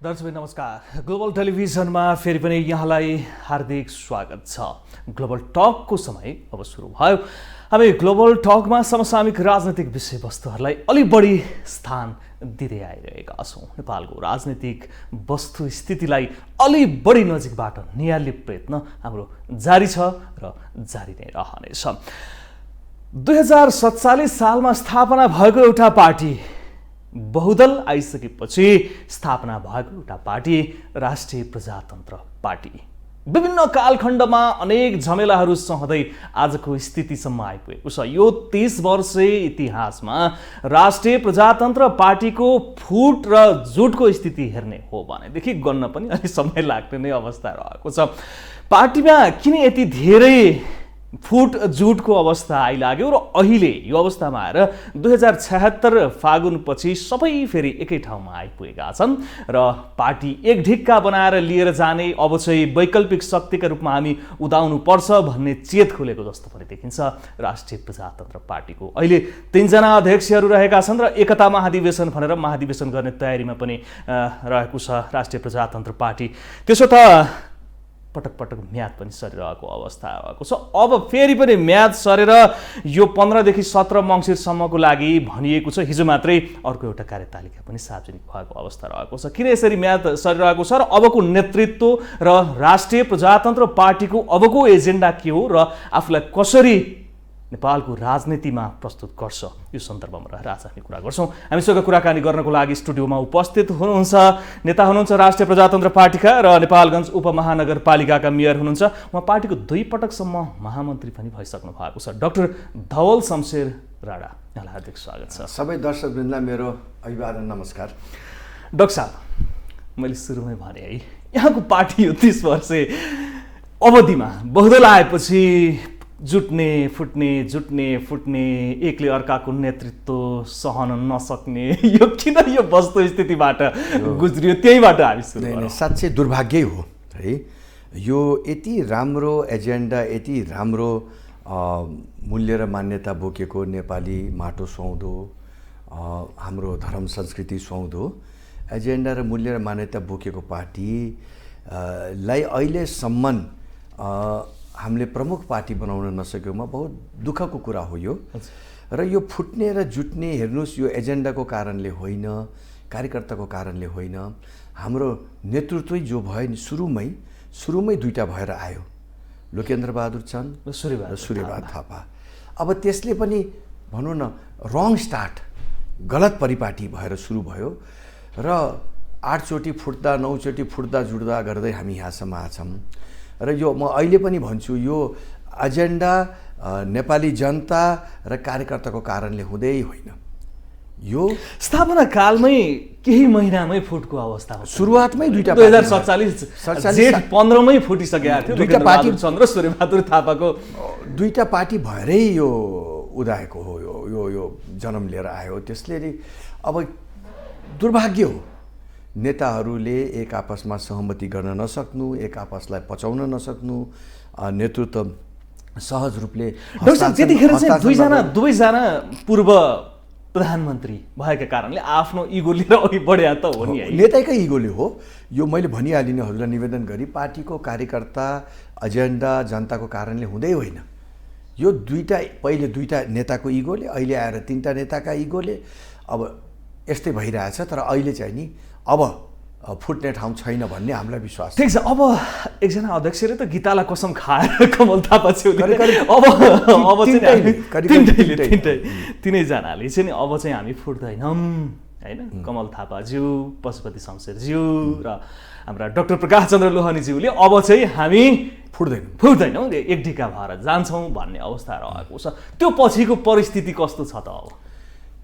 दर्शक नमस्कार। ग्लोबल टेलिभिजनमा फेरि पनि यहाँलाई हार्दिक स्वागत छ। ग्लोबल टकको समय अब सुरु भयो। हामी ग्लोबल टकमा समसामयिक राजनीतिक विषयवस्तुहरूलाई अलि बढी स्थान दिँदै आइरहेका छौँ। नेपालको राजनीतिक वस्तुस्थितिलाई अलि बढी नजिकबाट निहाल्ने प्रयत्न हाम्रो जारी छ र जारी नै रहनेछ। 2047 सालमा स्थापना भएको एउटा पार्टी, बहुदल आइसकेपछि स्थापना भएको एउटा पार्टी राष्ट्रिय प्रजातन्त्र पार्टी विभिन्न कालखण्डमा अनेक झमेलाहरू सहँदै आजको स्थितिसम्म आइपुगेको छ। यो 30 वर्षे इतिहासमा राष्ट्रिय प्रजातन्त्र पार्टीको फुट र जुटको स्थिति हेर्ने हो भनेदेखि गन्न पनि अलि समय लाग्ने नै अवस्था रहेको छ। पार्टीमा किन यति धेरै फुट जुटको अवस्था आइलाग्यो र अहिले यो अवस्थामा आएर 2076 फागुनपछि सबै फेरि एकै ठाउँमा आइपुगेका छन् र पार्टी एक ढिक्का बनाएर लिएर जाने, अब चाहिँ वैकल्पिक शक्तिका रूपमा हामी उदाउनु पर्छ भन्ने चेत खुलेको जस्तो पनि देखिन्छ राष्ट्रिय प्रजातन्त्र पार्टीको। अहिले 3 जना अध्यक्षहरू रहेका छन् र एकता महाधिवेशन भनेर महाधिवेशन गर्ने तयारीमा पनि रहेको छ राष्ट्रिय प्रजातन्त्र पार्टी। त्यसो त पटक पटक म्याद पनि सरिरहेको अवस्था भएको छ। अब फेरि पनि म्याद सरेर यो 15 देखि 17 मङ्सिरसम्मको लागि भनिएको छ। हिजो मात्रै अर्को एउटा कार्यतालिका पनि सार्वजनिक भएको अवस्था रहेको छ। किन यसरी म्याद सरिरहेको छ र अबको नेतृत्व र राष्ट्रिय प्रजातन्त्र पार्टीको अबको एजेन्डा के हो र आफूलाई कसरी नेपालको राजनीतिमा प्रस्तुत गर्छ, यो सन्दर्भमा रहेर आज हामी कुरा गर्छौँ। हामीसँग कुराकानी गर्नको लागि स्टुडियोमा उपस्थित हुनुहुन्छ नेता हुनुहुन्छ राष्ट्रिय प्रजातन्त्र पार्टीका र नेपालगञ्ज उपमहानगरपालिकाका मेयर हुनुहुन्छ। उहाँ पार्टीको 2 पटकसम्म महामन्त्री पनि भइसक्नु भएको छ। डाक्टर धवल शमशेर राणा, यहाँलाई हार्दिक स्वागत छ। सबै दर्शकवृन्दलाई मेरो अभिवादन, नमस्कार। डाक्टर साहब, मैले सुरुमै भने है, यहाँको पार्टी यो 30 वर्षे अवधिमा बहुदल आएपछि जुट्ने फुट्ने, एकले अर्काको नेतृत्व सहन नसक्ने, यो किन यो वस्तुस्थितिबाट गुज्रियो, त्यहीबाट हामी सुरु गरौँ। साँच्चै दुर्भाग्य हो है। यो यति राम्रो एजेन्डा, यति राम्रो मूल्य र मान्यता बोकेको नेपाली माटो सुहाउँदो, हाम्रो धर्म संस्कृति सुहाउँदो एजेन्डा र मूल्य र मान्यता बोकेको पार्टीलाई अहिलेसम्म हामीले प्रमुख पार्टी बनाउन नसकेकोमा बहुत दुःखको कुरा हो यो। र यो फुट्ने र जुट्ने हेर्नुहोस्, यो एजेन्डाको कारणले होइन, कार्यकर्ताको कारणले होइन, हाम्रो नेतृत्वै जो भयो नि सुरुमै 2टा भएर आयो, लोकेन्द्र बहादुर चन्द र सूर्यबहादुर थापा। अब त्यसले पनि भनौँ न रङ स्टार्ट, गलत परिपाटी भएर सुरु भयो र 8 चोटि फुट्दा 9 चोटि फुट्दा जुट्दा गर्दै हामी यहाँसम्म आछौँ। र यो म अहिले पनि भन्छु, यो एजेन्डा नेपाली जनता र कार्यकर्ताको कारणले हुँदै होइन। यो स्थापना कालमै केही महिनामै फुटको अवस्था हो। सुरुवातमै 2टा 2047 जेठ 15 मै फुटिसकेको थियो। 2टा पार्टी चन्द्र सूर्यबहादुर थापाको 2टा पार्टी भएरै यो उदाएको हो, यो जन्म लिएर आयो। त्यसले अब दुर्भाग्य हो, नेताहरूले एक आपसमा सहमति गर्न नसक्नु, एक आपसलाई पचाउन नसक्नु, नेतृत्व सहज रूपले। त्यतिखेर चाहिँ दुवैजना पूर्व प्रधानमन्त्री भएका कारणले आफ्नो इगो लिएर अघि बढे त हो नि, नेताकै इगोले हो। यो मैले भनिहालेँ नि हजुरलाई निवेदन गरी, पार्टीको कार्यकर्ता एजेन्डा जनताको कारणले हुँदै होइन। यो पहिले 2टा नेताको इगोले, अहिले आएर 3टा नेताका इगोले अब यस्तै भइरहेछ। तर अहिले चाहिँ नि अब फुट्ने ठाउँ छैन भन्ने हामीलाई विश्वास छ। ठिक छ। अब एकजना अध्यक्षले त गीतालाई कसम खाएर कमल थापा अब तिनैजनाले चाहिँ अब चाहिँ हामी फुट्दैनौँ होइन। कमल थापाज्यू, पशुपति शमशेरज्यू र हाम्रा डाक्टर प्रकाश चन्द्र लोहनीज्यूले अब चाहिँ हामी फुट्दैनौँ, एक ढिक्का भएर जान्छौँ भन्ने अवस्था रहेको छ। त्यो पछिको परिस्थिति कस्तो छ त? अब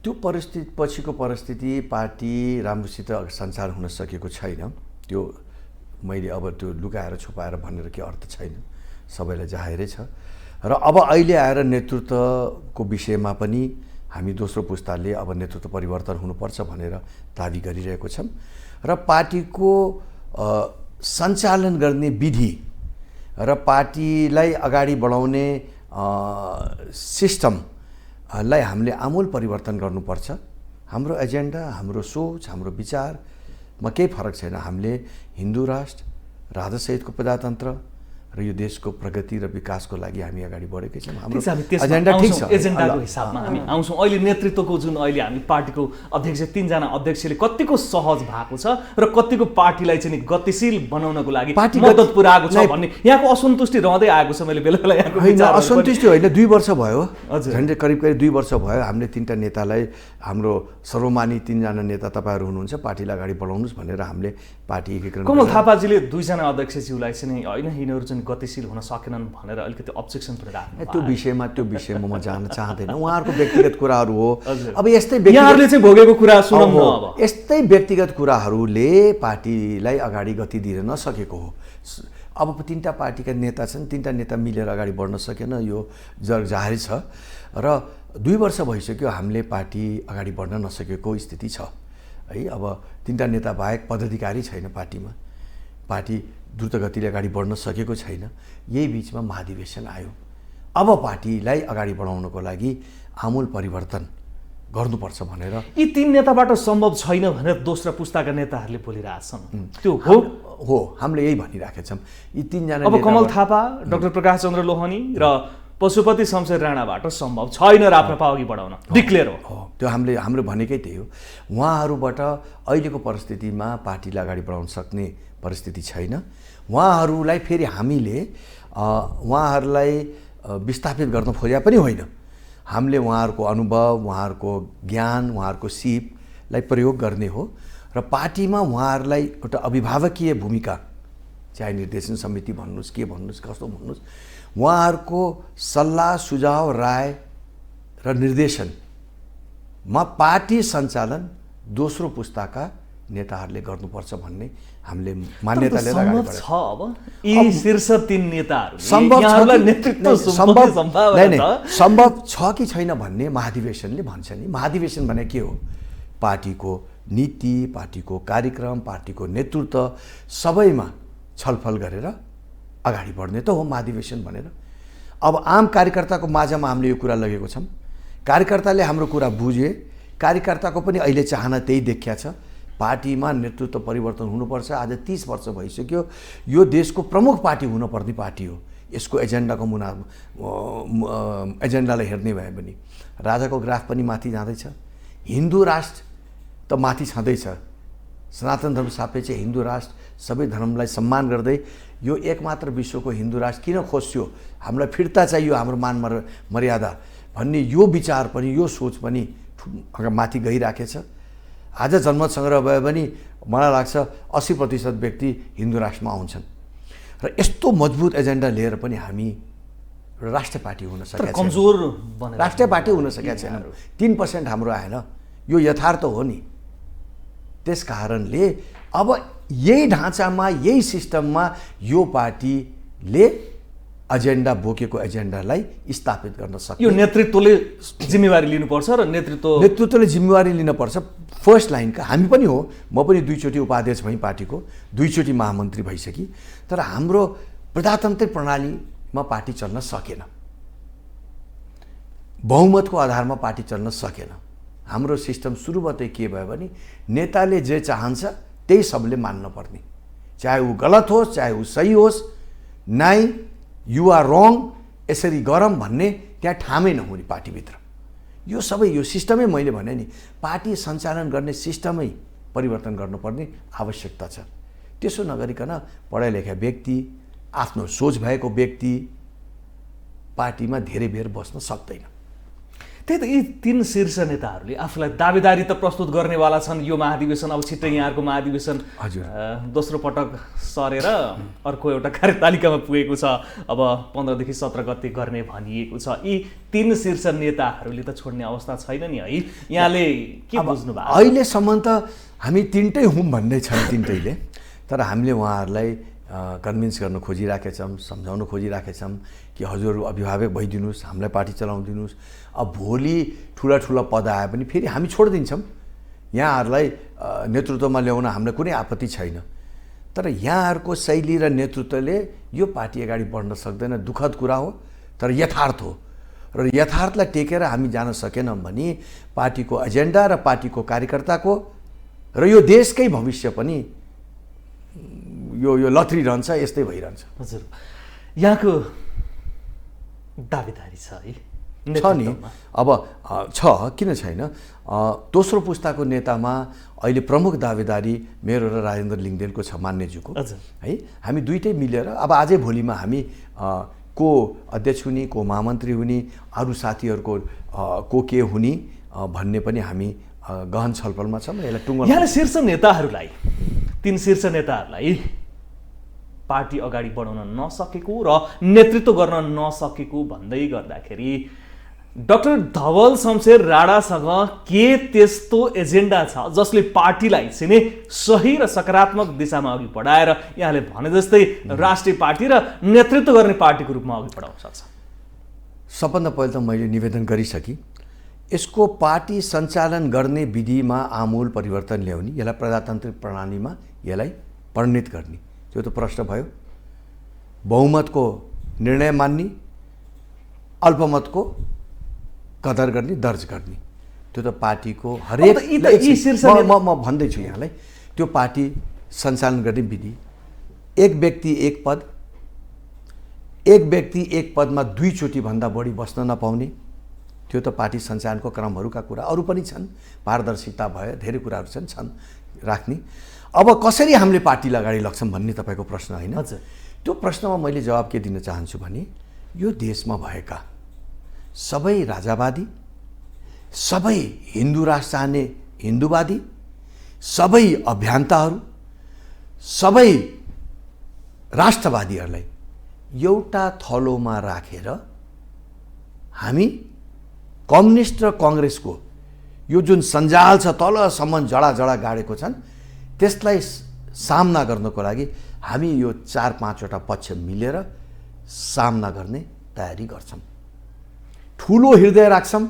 त्यो पछिको परिस्थिति पार्टी राम्रोसित सञ्चार हुन सकेको छैन। त्यो मैले अब त्यो लुकाएर छुपाएर भनेर के अर्थ छैन, सबैलाई जाहेरै छ। र अब अहिले आएर नेतृत्वको विषयमा पनि हामी दोस्रो पुस्ताले अब नेतृत्व परिवर्तन हुनुपर्छ भनेर दाबी गरिरहेको छौँ। र पार्टीको सञ्चालन गर्ने विधि र पार्टीलाई अगाडि बढाउने सिस्टम हामीले आमूल परिवर्तन गर्नुपर्छ। हाम्रो एजेन्डा, हाम्रो सोच, हाम्रो विचार केही फरक छैन। हामीले हिन्दू राष्ट्र, राजासहितको प्रजातन्त्र र यो देशको प्रगति र विकासको लागि हामी अगाडि बढेकै छौँ। हाम्रो एजेन्डा ठिक छ। एजेन्डाको हिसाबमा हामी आउँछौँ। अहिले नेतृत्वको जुन अहिले हामी पार्टीको अध्यक्ष 3 जना अध्यक्षले कतिको सहज भएको छ र कतिको पार्टीलाई चाहिँ गतिशील बनाउनको लागि मद्दत पुर्याएको छ भन्ने यहाँको असन्तुष्टि रहँदै आएको छ। मैले बेला बेला यहाँको असन्तुष्टि होइन, 2 वर्ष भयो, झन्डै करिब 2 वर्ष भयो। हामीले 3टा नेतालाई, हाम्रो सर्वमान्य 3 जना नेता तपाईँहरू हुनुहुन्छ, पार्टीलाई अगाडि बढाउनुहोस् भनेर हामीले पार्टी एकीकरण। कमल थापाजीले 2 जना अध्यक्षज्यूलाई चाहिँ होइन यिनीहरू चाहिँ गतिशील हुन सकेनन् भनेर अलिकति अब्जेक्सन पुर्याएको। त्यो विषयमा म जान चाहँदैन। उहाँहरूको व्यक्तिगत कुराहरू हो। अब यस्तै यहाँहरूले चाहिँ भोगेको कुरा सुनौँ न। अब यस्तै व्यक्तिगत कुराहरूले पार्टीलाई अगाडि गति दिन नसकेको हो। अब 3टा पार्टीका नेता छन्, 3टा नेता मिलेर अगाडि बढ्न सकेन, यो जाहेर छ। र 2 वर्ष भइसक्यो हामीले पार्टी अगाडि बढ्न नसकेको स्थिति छ है। अब 3टा नेता बाहेक पदाधिकारी छैन पार्टीमा, पार्टी द्रुत गतिले अगाडि बढ्न सकेको छैन। यही बिचमा महाधिवेशन आयो। अब पार्टीलाई अगाडि बढाउनको लागि आमूल परिवर्तन गर्नुपर्छ भनेर यी 3 नेताबाट सम्भव छैन भनेर दोस्रो पुस्ताका नेताहरूले बोलिरहेछन्। त्यो हो, हामीले यही भनिराखेका छौँ। यी 3 जना अब कमल थापा, डाक्टर प्रकाश चन्द्र लोहनी र पशुपति शमशेर राणाबाट सम्भव छैन राप्रपा अघि बढाउन, डिक्लेयर हो। त्यो हाम्रो भनेकै त्यही हो। उहाँहरूबाट अहिलेको परिस्थितिमा पार्टीलाई अगाडि बढाउन सक्ने परिस्थिति छैन। उहाँहरूलाई फेरि हामीले उहाँहरूलाई विस्थापित गर्न खोजे पनि होइन। हामीले उहाँहरूको अनुभव, उहाँहरूको ज्ञान, उहाँहरूको सिपलाई प्रयोग गर्ने हो र पार्टीमा उहाँहरूलाई एउटा अभिभावकीय भूमिका, चाहे निर्देशन समिति भन्नुहोस्, के भन्नुहोस्, कस्तो भन्नुहोस्, उहाँहरूको सल्लाह सुझाव राय र निर्देशनमा पार्टी सञ्चालन दोस्रो पुस्ताका नेताहरूले गर्नुपर्छ भन्ने हामीले मान्यता लिएर अगाडि बढेको छ। अब यी शीर्ष 3 नेताहरू सम्भव छ कि छैन भन्ने महाधिवेशनले भन्छ नि। महाधिवेशन भने के हो? पार्टीको नीति, पार्टीको कार्यक्रम, पार्टीको नेतृत्व सबैमा छलफल गरेर अगाडि बढ्ने त हो महाधिवेशन भनेर। अब आम कार्यकर्ताको माझमा हामीले यो कुरा लगेको छौँ। कार्यकर्ताले हाम्रो कुरा बुझे, कार्यकर्ताको पनि अहिले चाहना त्यही देखिया छ। पार्टीमा नेतृत्व परिवर्तन हुनुपर्छ। आज 30 वर्ष भइसक्यो। यो देशको प्रमुख पार्टी हुनुपर्ने पार्टी हो। यसको एजेन्डाको एजेन्डालाई हेर्ने भए पनि राजाको ग्राफ पनि माथि जाँदैछ। हिन्दू राष्ट्र त माथि छँदैछ। सनातन धर्म सापेक्ष हिन्दू राष्ट्र, सबै धर्मलाई सम्मान गर्दै यो एकमात्र विश्वको हिन्दू राष्ट्र किन खोज्यो, हामीलाई फिर्ता चाहियो हाम्रो मान मर्यादा भन्ने यो विचार पनि, यो सोच पनि माथि गइराखेछ। आज जनमत सङ्ग्रह भयो भने मलाई लाग्छ 80% व्यक्ति हिन्दू राष्ट्रमा आउँछन् र यस्तो मजबुत एजेन्डा लिएर पनि हामी राष्ट्रिय पार्टी हुन सकेका छैन। कमजोर राष्ट्रिय पार्टी हुन सकेका छैन। 3% हाम्रो आएन। यो यथार्थ हो नि। त्यस कारणले अब यही ढाँचामा, यही सिस्टममा यो पार्टीले एजेन्डा बोकेको एजेन्डालाई स्थापित गर्न सक्छ। यो नेतृत्वले जिम्मेवारी लिनुपर्छ र नेतृत्वले जिम्मेवारी लिनुपर्छ। फर्स्ट लाइनका हामी पनि हो। म पनि 2 चोटि उपाध्यक्ष भएँ पार्टीको, 2 चोटि महामन्त्री भइसकेँ। तर हाम्रो प्रजातान्त्रिक प्रणालीमा पार्टी चल्न सकेन। बहुमतको आधारमा पार्टी चल्न सकेन। हाम्रो सिस्टम सुरुबाटै के भयो भने नेताले जे चाहन्छ त्यही सबले मान्न पर्ने, चाहे ऊ गलत होस् चाहे ऊ सही होस्, नाइ यु आर रङ, यसरी गरम भन्ने त्यहाँ ठामै नहुने पार्टीभित्र। यो सबै यो सिस्टमै मैले भने नि पार्टी सञ्चालन गर्ने सिस्टमै परिवर्तन गर्नुपर्ने आवश्यकता छ। त्यसो नगरिकन पढाइ लेखा व्यक्ति, आफ्नो सोच भएको व्यक्ति पार्टीमा धेरै बेर बस्न सक्दैन। त्यही त यी 3 शीर्ष नेताहरूले आफूलाई दावेदारी त प्रस्तुत गर्नेवाला छन्। यो महाधिवेशन अब छिट्टै यहाँहरूको महाधिवेशन दोस्रो पटक सरेर अर्को एउटा कार्यतालिकामा पुगेको छ। अब 15 देखि 17 गते गर्ने भनिएको छ। यी 3 शीर्ष नेताहरूले त छोड्ने अवस्था छैन नि है। यहाँले के बुझ्नु भएको? अहिलेसम्म त हामी 3टै हौँ भन्ने छन् 3टैले। तर हामीले उहाँहरूलाई कन्भिन्स गर्न खोजिराखेका छौँ, सम्झाउन खोजिराखेका छौँ कि हजुरहरू अभिभावक भइदिनुहोस्, हामीलाई पार्टी चलाउदिनुहोस्। अब भोलि ठुला ठुला पद आए पनि फेरि हामी छोडिदिन्छौँ। यहाँहरूलाई नेतृत्वमा ल्याउन हामीलाई कुनै आपत्ति छैन। तर यहाँहरूको शैली र नेतृत्वले यो पार्टी अगाडि बढ्न सक्दैन। दुःखद कुरा हो, तर यथार्थ हो। र यथार्थलाई टेकेर हामी जान सकेनौँ भने पार्टीको एजेन्डा र पार्टीको कार्यकर्ताको र यो देशकै भविष्य पनि यो लथरी रहन्छ, यस्तै भइरहन्छ। हजुर, यहाँको दावेदारी छ है? छ नि, अब छ, किन छैन। दोस्रो पुस्ताको नेतामा अहिले प्रमुख दावेदारी मेरो र राजेन्द्र लिङ्गदेनको छ, मान्यज्यूको है। हामी दुइटै मिलेर अब आजै भोलिमा हामी को अध्यक्ष हुने, को महामन्त्री हुने, अरू साथीहरूको को के हुने भन्ने पनि हामी गहन छलफलमा छौँ। यसलाई टुङ्गो यहाँले शीर्ष नेताहरूलाई, 3 शीर्ष नेताहरूलाई पार्टी अगाडि बढाउन नसकेको र नेतृत्व गर्न नसकेको भन्दै गर्दाखेरि डाक्टर धवल शमशेर राणासँग के त्यस्तो एजेन्डा छ जसले पार्टीलाई चाहिँ सही र सकारात्मक दिशामा अघि बढाएर यहाँले भने जस्तै राष्ट्रिय पार्टी र नेतृत्व गर्ने पार्टीको रूपमा अघि बढाउन सक्छ? सबभन्दा पहिला त मैले निवेदन गरिसकेँ, यसको पार्टी सञ्चालन गर्ने विधिमा आमूल परिवर्तन ल्याउने, यसलाई प्रजातान्त्रिक प्रणालीमा यसलाई परिणत गर्ने, त्यो त प्रश्न भयो। बहुमतको निर्णय मान्ने, अल्पमतको कदर गर्ने, दर्ज गर्ने, त्यो त पार्टीको हरेक म भन्दैछु यहाँलाई, त्यो पार्टी सञ्चालन गर्ने विधि। एक व्यक्ति एक पद, एक व्यक्ति एक पदमा 2 चोटि भन्दा बढी बस्न नपाउने, त्यो त पार्टी सञ्चालनको क्रमहरूका कुरा। अरू पनि छन्, पारदर्शिता भयो, धेरै कुराहरू छन् राख्ने। अब कसरी हामीले पार्टीलाई अगाडि लग्छौँ भन्ने तपाईँको प्रश्न होइन। त्यो प्रश्नमा मैले जवाब के दिन चाहन्छु भने, यो देशमा भएका सबै राजावादी, सबै हिन्दू राष्ट्र चाहने हिन्दूवादी, सबै अभियन्ताहरू, सबै राष्ट्रवादीहरूलाई एउटा थलोमा राखेर हामी कम्युनिस्ट र कङ्ग्रेसको यो जुन सञ्जाल छ, तलसम्म जडा गाडेको छन्, त्यसलाई सामना गर्नको लागि हामी यो 4-5वटा पक्ष मिलेर सामना गर्ने तयारी गर्छौँ। ठुलो हृदय राख्छौँ,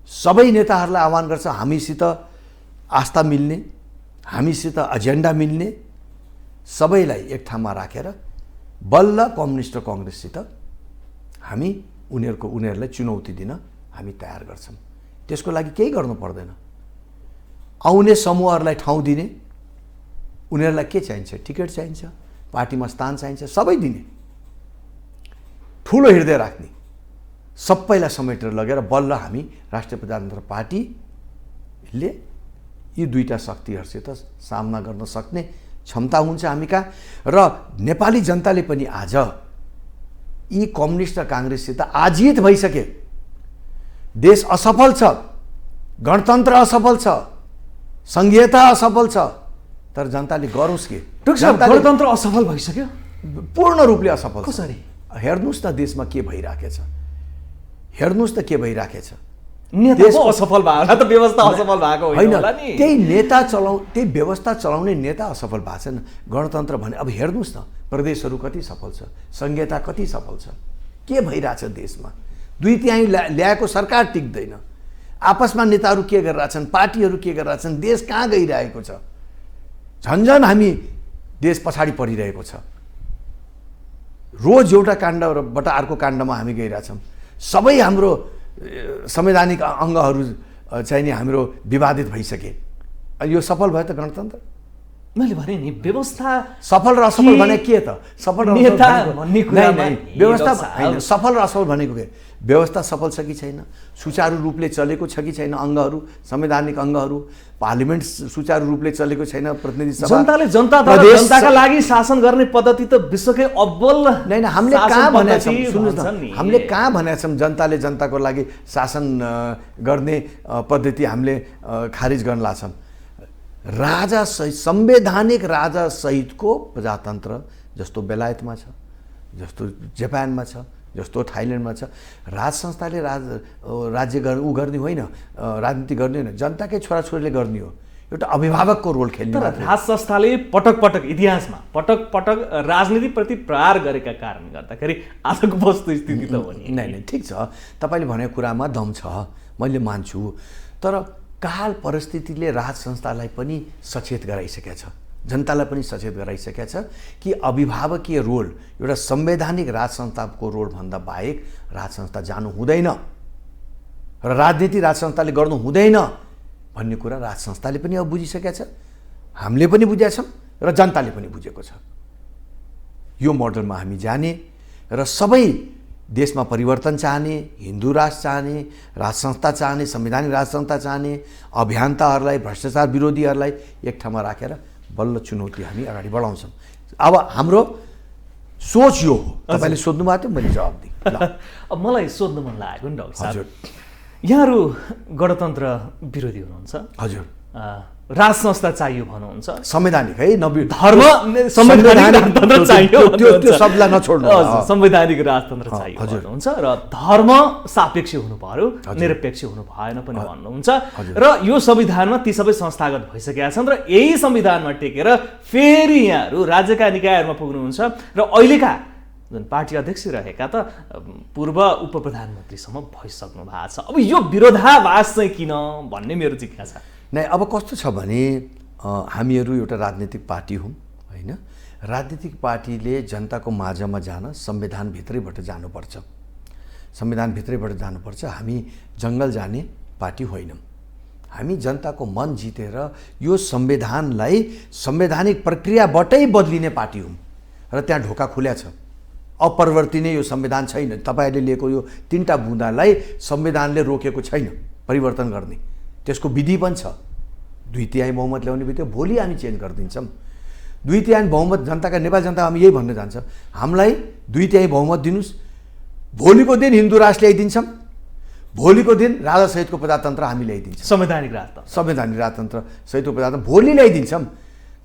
सबै नेताहरूलाई आह्वान गर्छौँ हामीसित आस्था मिल्ने, हामीसित एजेन्डा मिल्ने सबैलाई एक ठाउँमा राखेर बल्ल कम्युनिस्ट र कङ्ग्रेससित हामी उनीहरूलाई चुनौती दिन हामी तयार गर्छौँ। त्यसको लागि केही गर्नु पर्दैन। आउने समूहहरूलाई ठाउँ दिने, उनीहरूलाई के चाहिन्छ, टिकट चाहिन्छ, पार्टीमा स्थान चाहिन्छ, सबै दिने, ठुलो हृदय राख्ने, सबैलाई समेटेर लगेर बल्ल हामी राष्ट्रिय प्रजातन्त्र पार्टीले यी 2टा शक्तिहरूसित सामना गर्न सक्ने क्षमता हुन्छ हामी कहाँ। र नेपाली जनताले पनि आज यी कम्युनिस्ट र काङ्ग्रेससित आजित भइसके। देश असफल छ, गणतन्त्र असफल छ, संघीयता असफल छ, तर जनताले गरोस् के? गणतन्त्र असफल भइसक्यो, पूर्ण रूपले असफल। कसरी? हेर्नुहोस् न देशमा के भइराखेछ, हेर्नुहोस् त के भइराखेछ। नेता असफल भएको त व्यवस्था असफल भएको होइन होला नि। त्यही व्यवस्था चलाउने नेता असफल भएको छैन। गणतन्त्र भने अब हेर्नुहोस् न, प्रदेशहरू कति सफल छ, संघीयता कति सफल छ, के भइरहेछ देशमा। 2/3 ल्याएको सरकार टिक्दैन, आपसमा नेताहरू के गरिरहेछन्, पार्टीहरू के गरिरहेछन्, देश कहाँ गइरहेको छ। झन्झन हामी देश पछाडि परिरहेको छ। रोज एउटा काण्डबाट अर्को काण्डमा हामी गइरहेछौँ। सबै हाम्रो संवैधानिक अङ्गहरू चाहिँ नि हाम्रो विवादित भइसके। यो सफल भयो त गणतन्त्र? मैले भने नि व्यवस्था सफल र असफल भने के त? सफल र व्यवस्था होइन, सफल र असफल भनेको के? व्यवस्था सफल छ कि छैन, सुचारू रूपले चलेको छ कि छैन, अङ्गहरू, संवैधानिक अङ्गहरू, पार्लिमेन्ट सुचारू रूपले चलेको छैन, प्रतिनिधि सभा, जनताले जनताका लागि शासन गर्ने पद्धति त विश्वकै अव्वल होइन। हामीले कहाँ भनेका छौँ, सुन्नुहोस् न, हामीले कहाँ भनेका छौँ जनताले जनताको लागि शासन गर्ने पद्धति हामीले खारिज गर्न लाग्छौँ। राजा सहित, संवैधानिक राजा सहितको प्रजातन्त्र जस्तो बेलायतमा छ, जस्तो जापानमा छ, जस्तो थाइल्यान्डमा छ, राज संस्थाले राज्य गर्ने होइन, राजनीति गर्ने होइन, जनताकै छोराछोरीले गर्ने हो। एउटा अभिभावकको रोल खेल्ने। तर राज संस्थाले पटक पटक इतिहासमा पटक पटक राजनीतिप्रति प्रहार गरेका कारणले गर्दाखेरि आजको वस्तुस्थिति त हो नि। नै ठिक छ, तपाईँले भनेको कुरामा दम छ, मैले मान्छु। तर काल परिस्थितिले राज संस्थालाई पनि सचेत गराइसकेको छ, जनतालाई पनि सचेत गराइसकेको छ कि अभिभावकीय रोल, एउटा संवैधानिक राज संस्थाको रोलभन्दा बाहेक राज संस्था जानु हुँदैन र राजनीति राज संस्थाले गर्नु हुँदैन। भन्ने कुरा राज संस्थाले पनि अब बुझिसकेका छ, हामीले पनि बुझेका छौँ र जनताले पनि बुझेको छ। यो मोडलमा हामी जाने र सबै देशमा परिवर्तन चाहने, हिन्दू राष्ट्र चाहने, राज संस्था चाहने, संवैधानिक राज संस्था चाहने, अभियन्ताहरूलाई, भ्रष्टाचार विरोधीहरूलाई एक ठाउँमा राखेर बल्ल चुनौती हामी अगाडि बढाउँछौँ। अब हाम्रो सोच यो हो। तपाईँले सोध्नु भएको थियो, मैले जवाब दिएँ। अब मलाई सोध्नु मन लागेको नि डाक्टर साहब, हजुर, यहाँहरू गणतन्त्र विरोधी हुनुहुन्छ, हजुर, राज संस्था चाहियो भन्नुहुन्छ, संवैधानिक है, धर्म संवैधानिक राजतन्त्र चाहियो त्यो शब्दलाई नछोड्नु। संवैधानिक राजतन्त्र चाहियो भन्नुहुन्छ र धर्म सापेक्ष हुनु पर्यो, निरपेक्ष हुनु भएन पनि भन्नुहुन्छ र यो संविधानमा ती सबै संस्थागत भइसकेका छन् र यही संविधानमा टेकेर फेरि यहाँहरू राज्यका निकायहरूमा पुग्नुहुन्छ र अहिलेका जुन पार्टी अध्यक्ष रहेका त पूर्व उप प्रधानमन्त्रीसम्म भइसक्नु भएको छ। अब यो विरोधाभास चाहिँ किन भन्ने मेरो जिज्ञासा। नै अब कस्तो छ भने हामीहरू एउटा राजनीतिक पार्टी हौँ होइन। राजनीतिक पार्टीले जनताको माझमा जान संविधानभित्रैबाट जानुपर्छ, संविधानभित्रैबाट जानुपर्छ। हामी जङ्गल जाने पार्टी होइनौँ। हामी जनताको मन जितेर यो संविधानलाई संवैधानिक प्रक्रियाबाटै बदलिने पार्टी हौँ र त्यहाँ ढोका खुल्या छ। अपरिवर्तनीय यो संविधान छैन। तपाईँहरूले लिएको यो 3टा बुँदालाई संविधानले रोकेको छैन परिवर्तन गर्ने, त्यसको विधि पनि छ। 2/3 बहुमत ल्याउने बित्तिकै भोलि हामी चेन्ज गरिदिन्छौँ। 2/3 बहुमत जनताका, नेपाली जनता हामी यही भन्न जान्छ, हामीलाई 2/3 बहुमत दिनुहोस्, भोलिको दिन हिन्दू राष्ट्र ल्याइदिन्छौँ, भोलिको दिन राजासहितको प्रजातन्त्र हामी ल्याइदिन्छौँ, संवैधानिक राजतन्त्र, संवैधानिक राजतन्त्र सहितको प्रजातन्त्र भोलि ल्याइदिन्छौँ।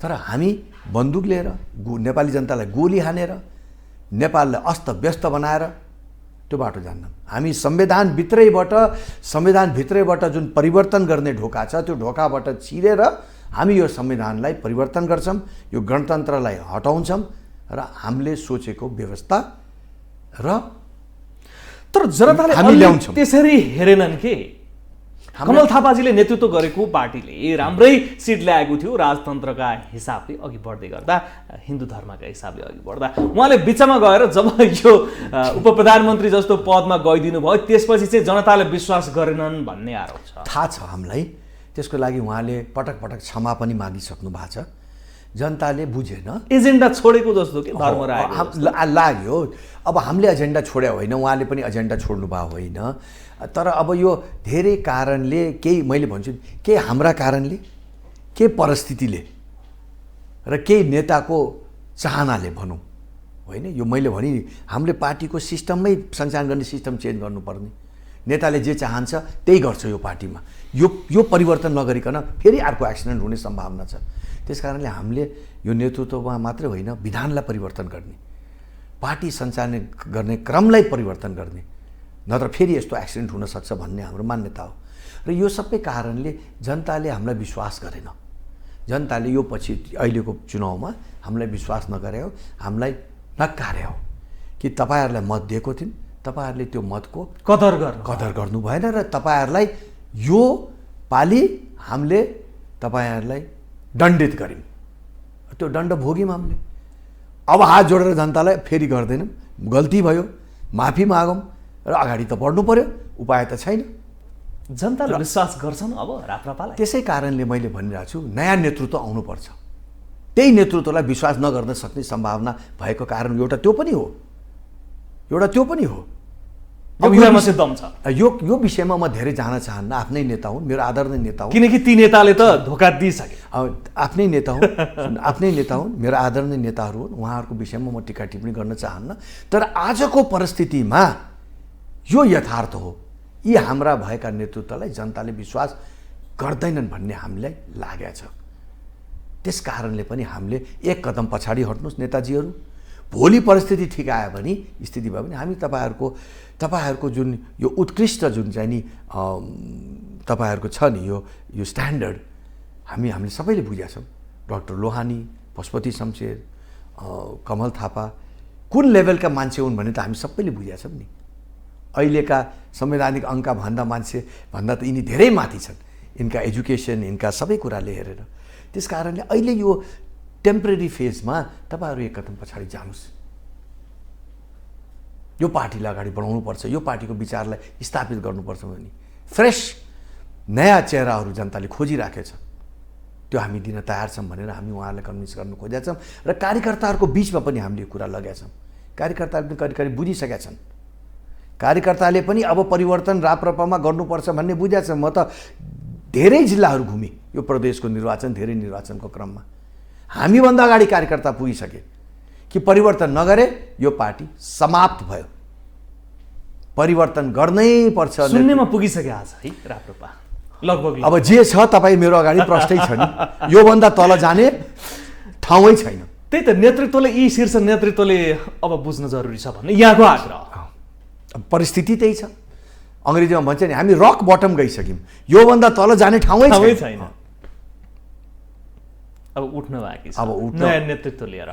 तर हामी बन्दुक लिएर नेपाली जनतालाई गोली हानेर नेपाललाई अस्तव्यस्त बनाएर त्यो बाटो जान्दैनौँ। हामी संविधानभित्रैबाट जुन परिवर्तन गर्ने ढोका छ त्यो ढोकाबाट छिरेर हामी यो संविधानलाई परिवर्तन गर्छौँ, यो गणतन्त्रलाई हटाउँछौँ र हामीले सोचेको व्यवस्था र तर जनताले हामी ल्याउँछौँ। त्यसरी हेरेनन् के? कमल थापाजीले नेतृत्व गरेको पार्टीले राम्रै सिट ल्याएको थियो, राजतन्त्रका हिसाबले अघि बढ्दै गर्दा, हिन्दू धर्मका हिसाबले अघि बढ्दा उहाँले बिचमा गएर जब यो उप प्रधानमन्त्री जस्तो पदमा गइदिनु भयो त्यसपछि चाहिँ जनताले विश्वास गरेनन् भन्ने आरोप छ। थाहा छ हामीलाई, त्यसको लागि उहाँले पटक पटक क्षमा पनि मागिसक्नु भएको छ। जनताले बुझेन, एजेन्डा छोडेको जस्तो के धर्म लाग्यो। अब हामीले एजेन्डा छोड्या होइन, उहाँले पनि एजेन्डा छोड्नु भएको होइन। तर अब यो धेरै कारणले, केही मैले भन्छु केही हाम्रा कारणले, केही परिस्थितिले र केही नेताको चाहनाले भनौँ होइन। यो मैले भने हामीले पार्टीको सिस्टममै सञ्चालन गर्ने सिस्टम चेन्ज गर्नुपर्ने, नेताले जे चाहन्छ त्यही गर्छ यो पार्टीमा। यो परिवर्तन नगरिकन फेरि अर्को एक्सिडेन्ट हुने सम्भावना छ। त्यस कारणले हामीले यो नेतृत्वमा मात्रै होइन, विधानलाई परिवर्तन गर्ने, पार्टी सञ्चालन गर्ने क्रमलाई परिवर्तन गर्ने, नत्र फेरि यस्तो एक्सिडेन्ट हुनसक्छ भन्ने हाम्रो मान्यता हो। र यो सबै कारणले जनताले हामीलाई विश्वास गरेन। जनताले यो पछि अहिलेको चुनावमा हामीलाई विश्वास नगरे हो, हामीलाई नकारे हो कि तपाईँहरूलाई मत दिएको थियौँ, तपाईँहरूले त्यो मतको कदर गर्नु भएन र तपाईँहरूलाई यो पालि हामीले तपाईँहरूलाई दण्डित गऱ्यौँ। त्यो दण्ड भोग्यौँ हामीले। अब हात जोडेर जनतालाई फेरि गर्दैनौँ, गल्ती भयो, माफी मागौँ र अगाडि त बढ्नु पर्यो, उपाय त छैन। जनताले विश्वास गर्छन् अब राप्रपालाई। त्यसै कारणले मैले भनिरहेको छु नयाँ नेतृत्व आउनुपर्छ। त्यही नेतृत्वलाई विश्वास नगर्न सक्ने सम्भावना भएको कारण एउटा त्यो पनि हो। अब योमा चाहिँ दम छ। यो विषयमा म धेरै जान चाहन्न। आफ्नै नेता हुन्, मेरो आदरणीय नेता हुन्, किनकि ती नेताले त धोका दिइसके। आफ्नै नेता हुन्, मेरो आदरणीय नेताहरू हुन्, उहाँहरूको विषयमा म टिका टिप्पणी गर्न चाहन्न। तर आजको परिस्थितिमा यो यथार्थ हो, यी हाम्रा भएका नेतृत्वलाई जनताले विश्वास गर्दैनन् भन्ने हामीलाई लागेको छ। त्यस कारणले पनि हामीले एक कदम पछाडि हट्नुहोस् नेताजीहरू। भोलि परिस्थिति ठिक आयो भने, स्थिति भयो भने हामी तपाईँहरूको जुन यो उत्कृष्ट जुन चाहिँ नि तपाईँहरूको छ नि यो स्ट्यान्डर्ड हामीले सबैले बुझेका छौँ। डाक्टर लोहानी, पशुपति शमशेर, कमल थापा कुन लेभलका मान्छे हुन् भने त हामी सबैले बुझेका छौँ नि। अहिलेका संवैधानिक अङ्कका भन्दा त यिनी धेरै माथि छन्, यिनका एजुकेसन, यिनका सबै कुराले हेरेर। त्यस कारणले अहिले यो टेम्परेरी फेजमा तपाईँहरू एक कदम पछाडि जानुहोस्। यो पार्टीलाई अगाडि बढाउनुपर्छ, यो पार्टीको विचारलाई स्थापित गर्नुपर्छ भने फ्रेस नयाँ चेहराहरू जनताले खोजिराखेछ, त्यो हामी दिन तयार छौँ भनेर हामी उहाँहरूलाई कन्भिन्स गर्न खोजेका छौँ। र कार्यकर्ताहरूको बिचमा पनि हामीले यो कुरा लगेका छौँ। कार्यकर्ताहरूले पनि करिब बुझिसकेका छन्। कार्यकर्ताले पनि अब परिवर्तन राप्रपामा गर्नुपर्छ भन्ने बुझेका छन्। म त धेरै जिल्लाहरू घुमेँ यो प्रदेशको निर्वाचन, धेरै निर्वाचनको क्रममा। हामीभन्दा अगाडि कार्यकर्ता पुगिसके कि परिवर्तन नगरे यो पार्टी समाप्त भयो, परिवर्तन गर्नै पर्छ। शून्यमा पुगिसके आज है राप्रपा लगभग। अब जे छ तपाईँ मेरो अगाडि प्रश्नै छ नि, योभन्दा तल जाने ठाउँै छैन। त्यही त नेतृत्वले, यी शीर्ष नेतृत्वले अब बुझ्न जरुरी छ भन्ने यहाँको आग्रह। परिस्थिति त्यही छ। अङ्ग्रेजीमा भन्छ नि हामी रक बटम गइसक्यौँ, योभन्दा तल जाने ठाउँै छैन। अब उठ्न बाँकी छ, अब उठ्न, नयाँ नेतृत्व लिएर।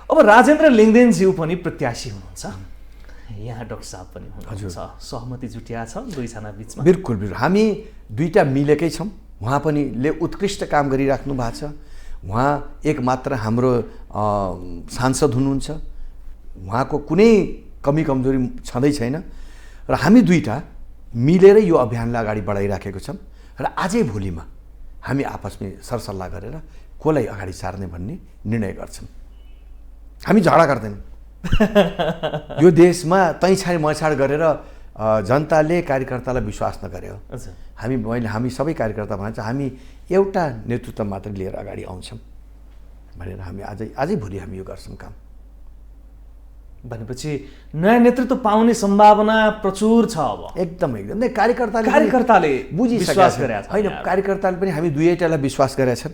अब राजेन्द्र लिङ्गदेनज्यू पनि प्रत्याशी हुनुहुन्छ, यहाँ डाक्टर साहब पनि हुनुहुन्छ, सहमति जुटिया छ दुईजना बिचमा? बिल्कुल बिल्कुल, हामी दुईटा मिलेकै छौँ। उहाँ पनि उत्कृष्ट काम गरिराख्नु भएको छ। उहाँ एक मात्र हाम्रो सांसद हुनुहुन्छ, उहाँको कुनै कमी कमजोरी छँदै छैन। र हामी दुईटा मिलेर यो अभियानलाई अगाडि बढाइराखेको छौँ। र आजै भोलिमा हामी आपसमै सरसल्लाह गरेर कसलाई अगाडि सार्ने भन्ने निर्णय गर्छौँ। हामी झगडा गर्दैनौँ। यो देशमा तैछाड मैछाड गरेर जनताले कार्यकर्तालाई विश्वास नगर्यो। हामी सबै कार्यकर्ता भन्छ हामी एउटा नेतृत्व मात्र लिएर अगाडि आउँछौँ भनेर हामी आजै भोलि हामी यो गर्छौँ काम। भनेपछि नयाँ नेतृत्व पाउने सम्भावना प्रचुर छ अब। एकदम एकदम कार्यकर्ताले बुझिसकेका छन्। होइन, कार्यकर्ताले पनि हामी दुईवटालाई विश्वास गरेका छन्,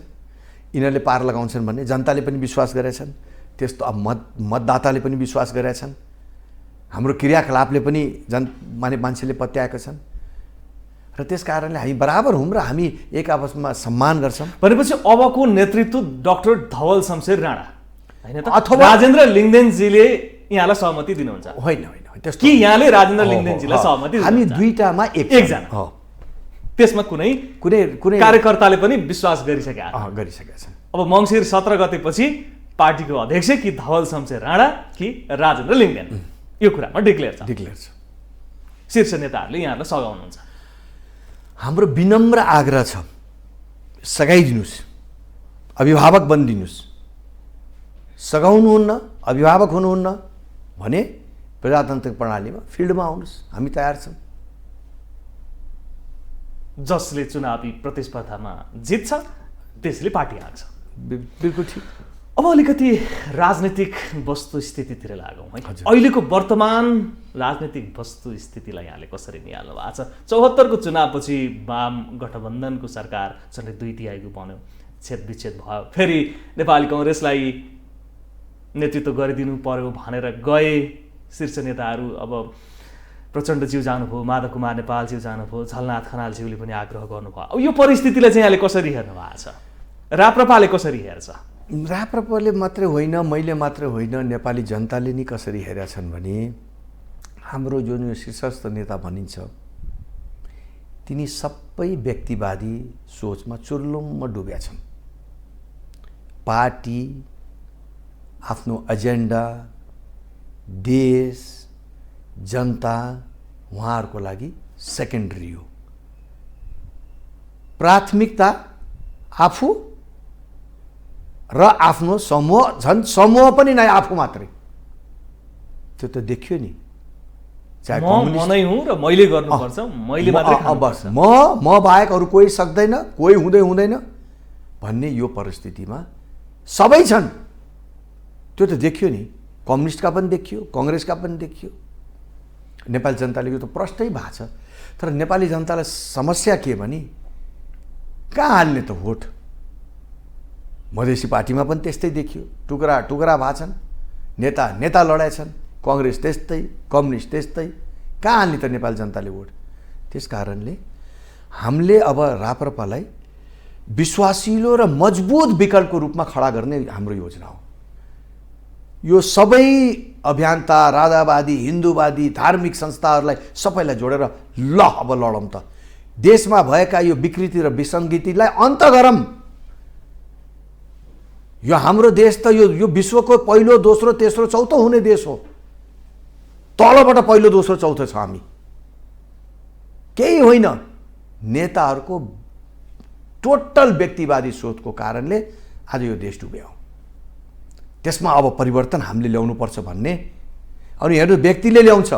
यिनीहरूले पार लगाउँछन् भन्ने जनताले पनि विश्वास गरेका छन्। त्यस्तो अब मतदाताले पनि विश्वास गरेका छन्। हाम्रो क्रियाकलापले पनि मान्छेले पत्याएका छन्। र त्यस कारणले हामी बराबर हौँ र हामी एक आपसमा सम्मान गर्छौँ। भनेपछि अबको नेतृत्व डाक्टर धवल शमशेर राणा होइन त, अथवा राजेन्द्र लिङ्गदेनजीले यहाँलाई सहमति दिनुहुन्छ? होइन होइन, त्यस्तो कि यहाँले राजेन्द्र लिङ्गदेनजीलाई सहमति दिनुहुन्छ? हामी दुईटामा एकजना हो। त्यसमा कुनै कार्यकर्ताले पनि विश्वास गरिसकेका छन्। अब मङ्सिर 17 गतेपछि पार्टीको अध्यक्ष कि धवल शमशेर राणा कि राजेन्द्र लिङ्गदेन, यो कुरामा डिक्लेयर छ। शीर्ष नेताहरूले यहाँलाई सघाउनुहुन्छ? हाम्रो विनम्र आग्रह छ, सघाइदिनुहोस्, अभिभावक बनिदिनुहोस्। सघाउनुहुन्न, अभिभावक हुनुहुन्न भने प्रजातान्त्रिक प्रणालीमा फिल्डमा आउनुहोस्, हामी तयार छौँ। जसले चुनावी प्रतिस्पर्धामा जित्छ त्यसले पार्टी आउँछ। बिल्कुल ठिक। अब अलिकति राजनीतिक वस्तुस्थितितिर लागौँ है। अहिलेको वर्तमान राजनीतिक वस्तुस्थितिलाई यहाँले कसरी निहाल्नु भएको छ? 74को चुनावपछि वाम गठबन्धनको सरकार झन्डै 2/3 बन्यो, छेदविच्छेद भयो, फेरि नेपाली कङ्ग्रेसलाई नेतृत्व गरिदिनु पर्यो भनेर गए शीर्ष नेताहरू। अब प्रचण्डज्यू जानुभयो, माधव कुमार नेपालज्यू जानुभयो, झलनाथ खनालज्यूले पनि आग्रह गर्नुभयो। अब यो परिस्थितिलाई चाहिँ यहाँले कसरी हेर्नु भएको छ? राप्रपाले कसरी हेर्छ? राप्रपाले मात्रै होइन, मैले मात्रै होइन, नेपाली जनताले नि कसरी हेरेका छन् भने हाम्रो जुन यो शीर्षस्थ नेता भनिन्छ तिनी सबै व्यक्तिवादी सोचमा चुर्लुम्म डुबेका छन्। पार्टी, आफ्नो एजेन्डा, देश, जनता उहाँहरूको लागि सेकेन्डरी हो। प्राथमिकता आफू र आफ्नो समूह, झन् समूह पनि नै आफू मात्रै। त्यो त देखियो नि, चाहे म नै हुँ र मैले गर्नुपर्छ, मैले मात्रै बस म बाहेक अरू कोही सक्दैन, कोही हुँदैन भन्ने यो परिस्थितिमा सबै छन्। त्यो त देखियो नि, कम्युनिस्टका पनि देखियो, कङ्ग्रेसका पनि देखियो। नेपाली जनताले यो त प्रष्टै भएको छ। तर नेपाली जनतालाई समस्या के भने कहाँ हाल्ने त भोट? मधेसी पार्टीमा पनि त्यस्तै देखियो, टुक्रा टुक्रा भएको छन्, नेता लडाएछन्, कङ्ग्रेस त्यस्तै, कम्युनिस्ट त्यस्तै, कहाँ हाल्ने त नेपाली जनताले भोट? त्यस कारणले हामीले अब राप्रपालाई विश्वासिलो र मजबुत विकल्पको रूपमा खडा गर्ने हाम्रो योजना हो। यो सबै अभियन्ता, राजावादी, हिन्दूवादी, धार्मिक संस्थाहरूलाई सबैलाई जोडेर ल अब लडौँ त, देशमा भएका यो विकृति र विसङ्गतिलाई अन्त गरौँ। यो हाम्रो देश त यो विश्वको पहिलो, दोस्रो, तेस्रो, चौथो हुने देश हो। तलबाट पहिलो, दोस्रो, चौथो छ हामी, केही होइन। नेताहरूको टोटल व्यक्तिवादी सोचको कारणले आज यो देश डुब्यो। त्यसमा अब परिवर्तन हामीले ल्याउनुपर्छ भन्ने। अनि हेर्नु, व्यक्तिले ल्याउँछ।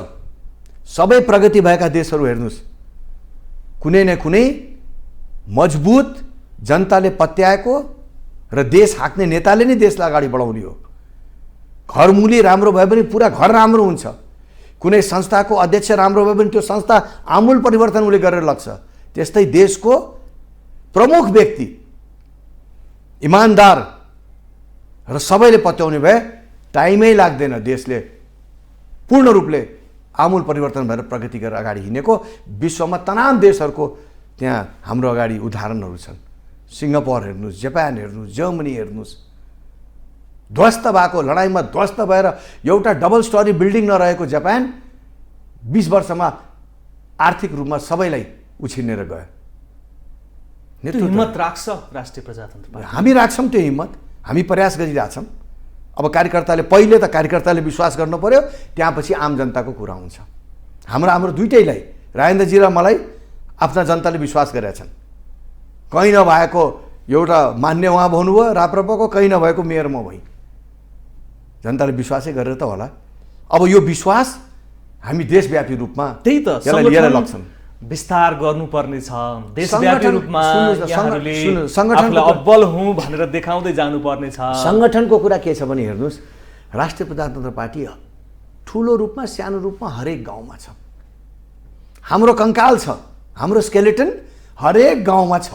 सबै प्रगति भएका देशहरू हेर्नुहोस्, कुनै न कुनै मजबुत जनताले पत्याएको र देश हाँक्ने नेताले नै देशलाई अगाडि बढाउने हो। घरमूली राम्रो भए पनि पुरा घर राम्रो हुन्छ। कुनै संस्थाको अध्यक्ष राम्रो भए पनि त्यो संस्था आमूल परिवर्तन उसले गरेर लग्छ। त्यस्तै देशको प्रमुख व्यक्ति इमान्दार र सबैले पत्याउने भए टाइमै लाग्दैन देशले पूर्ण रूपले आमूल परिवर्तन भएर प्रगति गरेर अगाडि हिँडेको। विश्वमा तमाम देशहरूको त्यहाँ हाम्रो अगाडि उदाहरणहरू छन्। सिङ्गापुर हेर्नुहोस्, जापान हेर्नुहोस्, जर्मनी हेर्नुहोस्। ध्वस्त भएको, लडाइँमा ध्वस्त भएर एउटा डबल स्टोरी बिल्डिङ नरहेको जापान 20 वर्षमा आर्थिक रूपमा सबैलाई उछिनेर गयो। हिम्मत राख्छ राष्ट्रिय प्रजातन्त्र पार्टी? हामी राख्छौँ त्यो हिम्मत, हामी प्रयास गरिरहेछौँ। अब कार्यकर्ताले पहिले त कार्यकर्ताले विश्वास गर्नु पर्यो, त्यहाँपछि आम जनताको कुरा हुन्छ। हाम्रो दुइटैलाई, राजेन्द्रजी र मलाई आफ्ना जनताले विश्वास गरेका छन्। कहीँ नभएको एउटा मान्य उहाँ भन्नुभयो राप्रपाको, कहीँ नभएको मेयर म भएँ। जनताले विश्वासै गरेर त होला। अब यो विश्वास हामी देशव्यापी रूपमा त्यही त लिएर लग्छौँ। विस्तार गर्नुपर्ने छ देशव्यापी रूपमा। सङ्गठनको अब्बल हुँ भनेर देखाउँदै जानुपर्ने छ। सङ्गठनको कुरा के छ भने हेर्नुहोस्, राष्ट्रिय प्रजातन्त्र पार्टी ठुलो रूपमा सानो रूपमा हरेक गाउँमा छ। हाम्रो कङ्काल छ, हाम्रो स्केलेटन हरेक गाउँमा छ।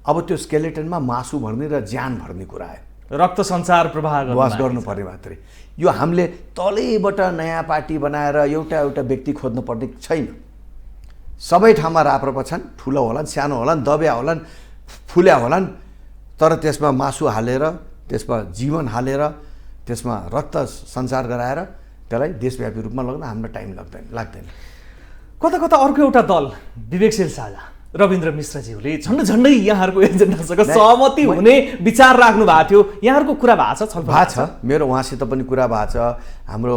अब त्यो स्केलेटनमा मासु भर्ने र ज्यान भर्ने कुरा आयो। रक्त सञ्चार प्रवाह गर्नुपर्ने मात्रै। यो हामीले तलैबाट नयाँ पार्टी बनाएर एउटा व्यक्ति खोज्नुपर्ने छैन। सबै ठाउँमा राप्रपा छन्, ठुलो होलान्, सानो होलान्, दबिया होलान्, फुल्या होलान्, तर त्यसमा मासु हालेर, त्यसमा जीवन हालेर, त्यसमा रक्त सञ्चार गराएर त्यसलाई देशव्यापी रूपमा लग्न हाम्रो टाइम लाग्दैन। कता कता अर्को एउटा दल विवेकशील साझा रविन्द्र मिश्रज्यूले झन्डै यहाँहरूको एजेन्डासँग सहमति हुने विचार राख्नु भएको थियो। यहाँहरूको कुरा भएको छ? छलफल भएको छ। मेरो उहाँसित पनि कुरा भएको छ। हाम्रो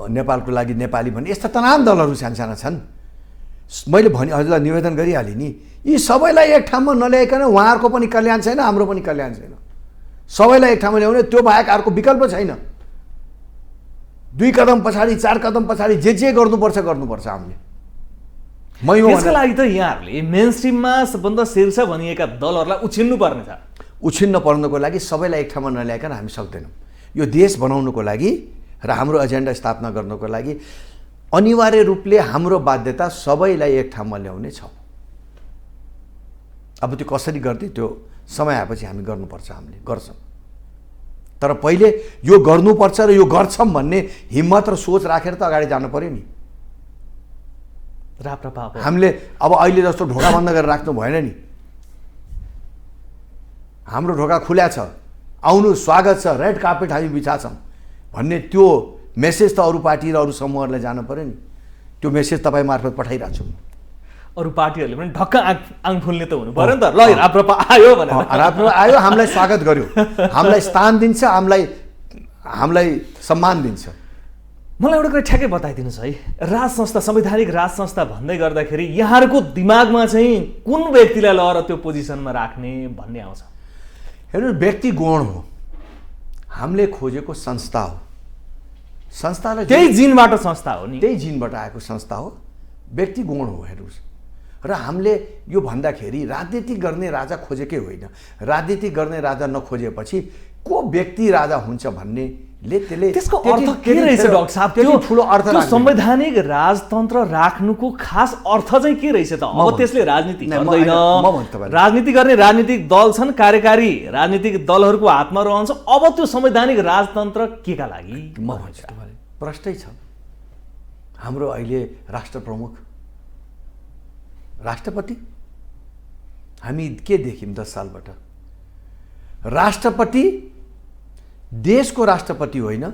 नेपालको लागि नेपाली भन्ने यस्ता तमाम दलहरू सानसाना छन्। मैले हजुरलाई निवेदन गरिहालेँ नि, यी सबैलाई एक ठाउँमा नल्याइकन उहाँहरूको पनि कल्याण छैन, हाम्रो पनि कल्याण छैन। सबैलाई एक ठाउँमा ल्याउने, त्यो बाहेक अर्को विकल्प छैन। 2 कदम पछाडि 4 कदम पछाडि जे गर्नुपर्छ हामीले। त्यसको लागि त यहाँहरूले मेन स्ट्रिममा सबभन्दा शीर्ष भनिएका दलहरूलाई उछिन्नु पर्ने छ। उछिन्न पर्नको लागि सबैलाई एक ठाउँमा नल्याइकन हामी सक्दैनौँ। यो देश बनाउनुको लागि र हाम्रो एजेन्डा स्थापना गर्नको लागि अनिवार्य रूपले हाम्रो बाध्यता सबैलाई एक ठाउँमा ल्याउने छ। अब त्यो कसरी गर्ने, त्यो समय आएपछि हामी गर्नुपर्छ, हामीले गर्छौँ। तर पहिले यो गर्नुपर्छ र यो गर्छौँ भन्ने हिम्मत र सोच राखेर त अगाडि जानु पर्यो नि। हामीले अब अहिले जस्तो ढोका बन्द गरेर राख्नु भएन नि। हाम्रो ढोका खुल्या छ, आउनु, स्वागत छ, रेड कार्पेट हामी बिछाछौँ भन्ने त्यो मेसेज त अरू पार्टी र अरू समूहहरूलाई जानु पर्यो नि। त्यो मेसेज तपाईँ मार्फत पठाइरहेको छु। अरू पार्टीहरूले पनि ढक्क आङ फुल्ने त हुनु पर्यो नि त। ल राप्रपा आयो भनेर, राप्रपा आयो, हामीलाई स्वागत गर्यो, हामीलाई स्थान दिन्छ, हामीलाई सम्मान दिन्छ। मलाई एउटा कुरा ठ्याक्कै बताइदिनुहोस् है, राज संस्था, संवैधानिक राज संस्था भन्दै गर्दाखेरि यहाँहरूको दिमागमा चाहिँ कुन व्यक्तिलाई लगेर त्यो पोजिसनमा राख्ने भन्ने आउँछ? हेर्नु, व्यक्ति गौण हो, हामीले खोजेको संस्था हो। संस्थालाई त्यही जिनबाट संस्था हो नि, त्यही जिनबाट आएको संस्था हो। व्यक्ति गौण हो हेर्नुहोस्। र हामीले यो भन्दाखेरि राजनीति गर्ने राजा खोजेकै होइन। राजनीति गर्ने राजा नखोजेपछि को व्यक्ति राजा हुन्छ भन्नेले त्यसको अर्थ के रहेछ डाक्टर साहब? त्यो ठुलो अर्थ, संवैधानिक राजतन्त्र राख्नुको खास अर्थ चाहिँ के रहेछ त? अब त्यसले राजनीति गर्दैन, राजनीति गर्ने राजनीतिक दल छन्, कार्यकारी राजनीतिक दलहरूको हातमा रहन्छ। अब त्यो संवैधानिक राजतन्त्र के का लागि? म भन्छु प्रष्टै छ। हाम्रो अहिले राष्ट्र प्रमुख, राष्ट्रपति, हामी के देख्यौँ 10 सालबाट? राष्ट्रपति देशको राष्ट्रपति होइन,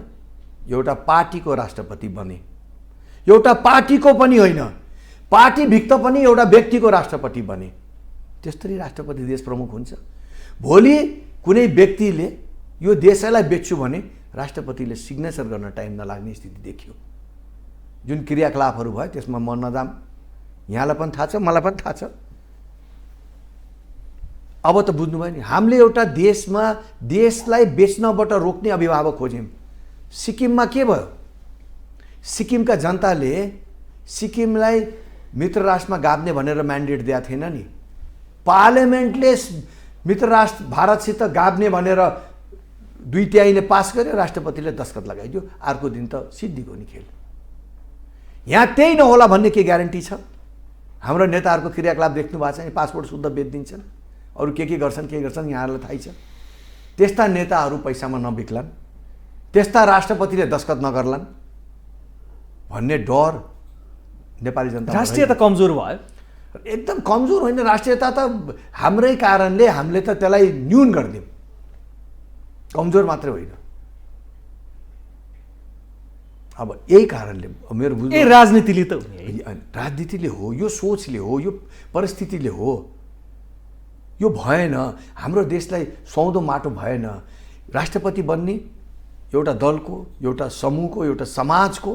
एउटा पार्टीको राष्ट्रपति बने। एउटा पार्टीको पनि होइन, पार्टीभित्र पनि एउटा व्यक्तिको राष्ट्रपति बने। त्यसरी राष्ट्रपति देश प्रमुख हुन्छ। भोलि कुनै व्यक्तिले यो देशलाई बेच्छु भने राष्ट्रपतिले सिग्नेचर गर्न टाइम नलाग्ने स्थिति देखियो। जुन क्रियाकलापहरू भयो त्यसमा म नजाम, यहाँलाई पनि थाहा छ, मलाई पनि थाहा छ। अब त बुझ्नुभयो नि, हामीले एउटा देशलाई बेच्नबाट रोक्ने अभिभावक खोज्यौँ। सिक्किममा के भयो? सिक्किमका जनताले सिक्किमलाई मित्र राष्ट्रमा गाभ्ने भनेर म्यान्डेट दिएको थिएन नि। पार्लियामेन्टले मित्र राष्ट्र भारतसित गाभ्ने भनेर 2/3 पास गर्यो, राष्ट्रपतिले दस्तखत लगाइदियो, अर्को दिन त सिद्धिको नि खेल। यहाँ त्यही नहोला भन्ने के ग्यारेन्टी छ? हाम्रो नेताहरूको क्रियाकलाप देख्नु भएको छ नि, पासपोर्ट शुद्ध बेचिदिन्छन्, अरू के गर्छन् यहाँहरूलाई थाहै छ। त्यस्ता नेताहरू पैसामा नबिक्लान्, त्यस्ता राष्ट्रपतिले दस्तखत नगर्लान् भन्ने डर नेपाली जनता। राष्ट्रियता कमजोर भयो? एकदम कमजोर होइन, राष्ट्रियता त हाम्रै कारणले हामीले त त्यसलाई न्यून गरिदियौँ, कमजोर मात्रै होइन। अब यही कारणले मेरो बुझ्नु, राजनीतिले त राजनीतिले हो, यो सोचले हो, यो परिस्थितिले हो, यो भएन। हाम्रो देशलाई सुहाउँदो माटो भएन। राष्ट्रपति बन्ने एउटा दलको, एउटा समूहको, एउटा समाजको,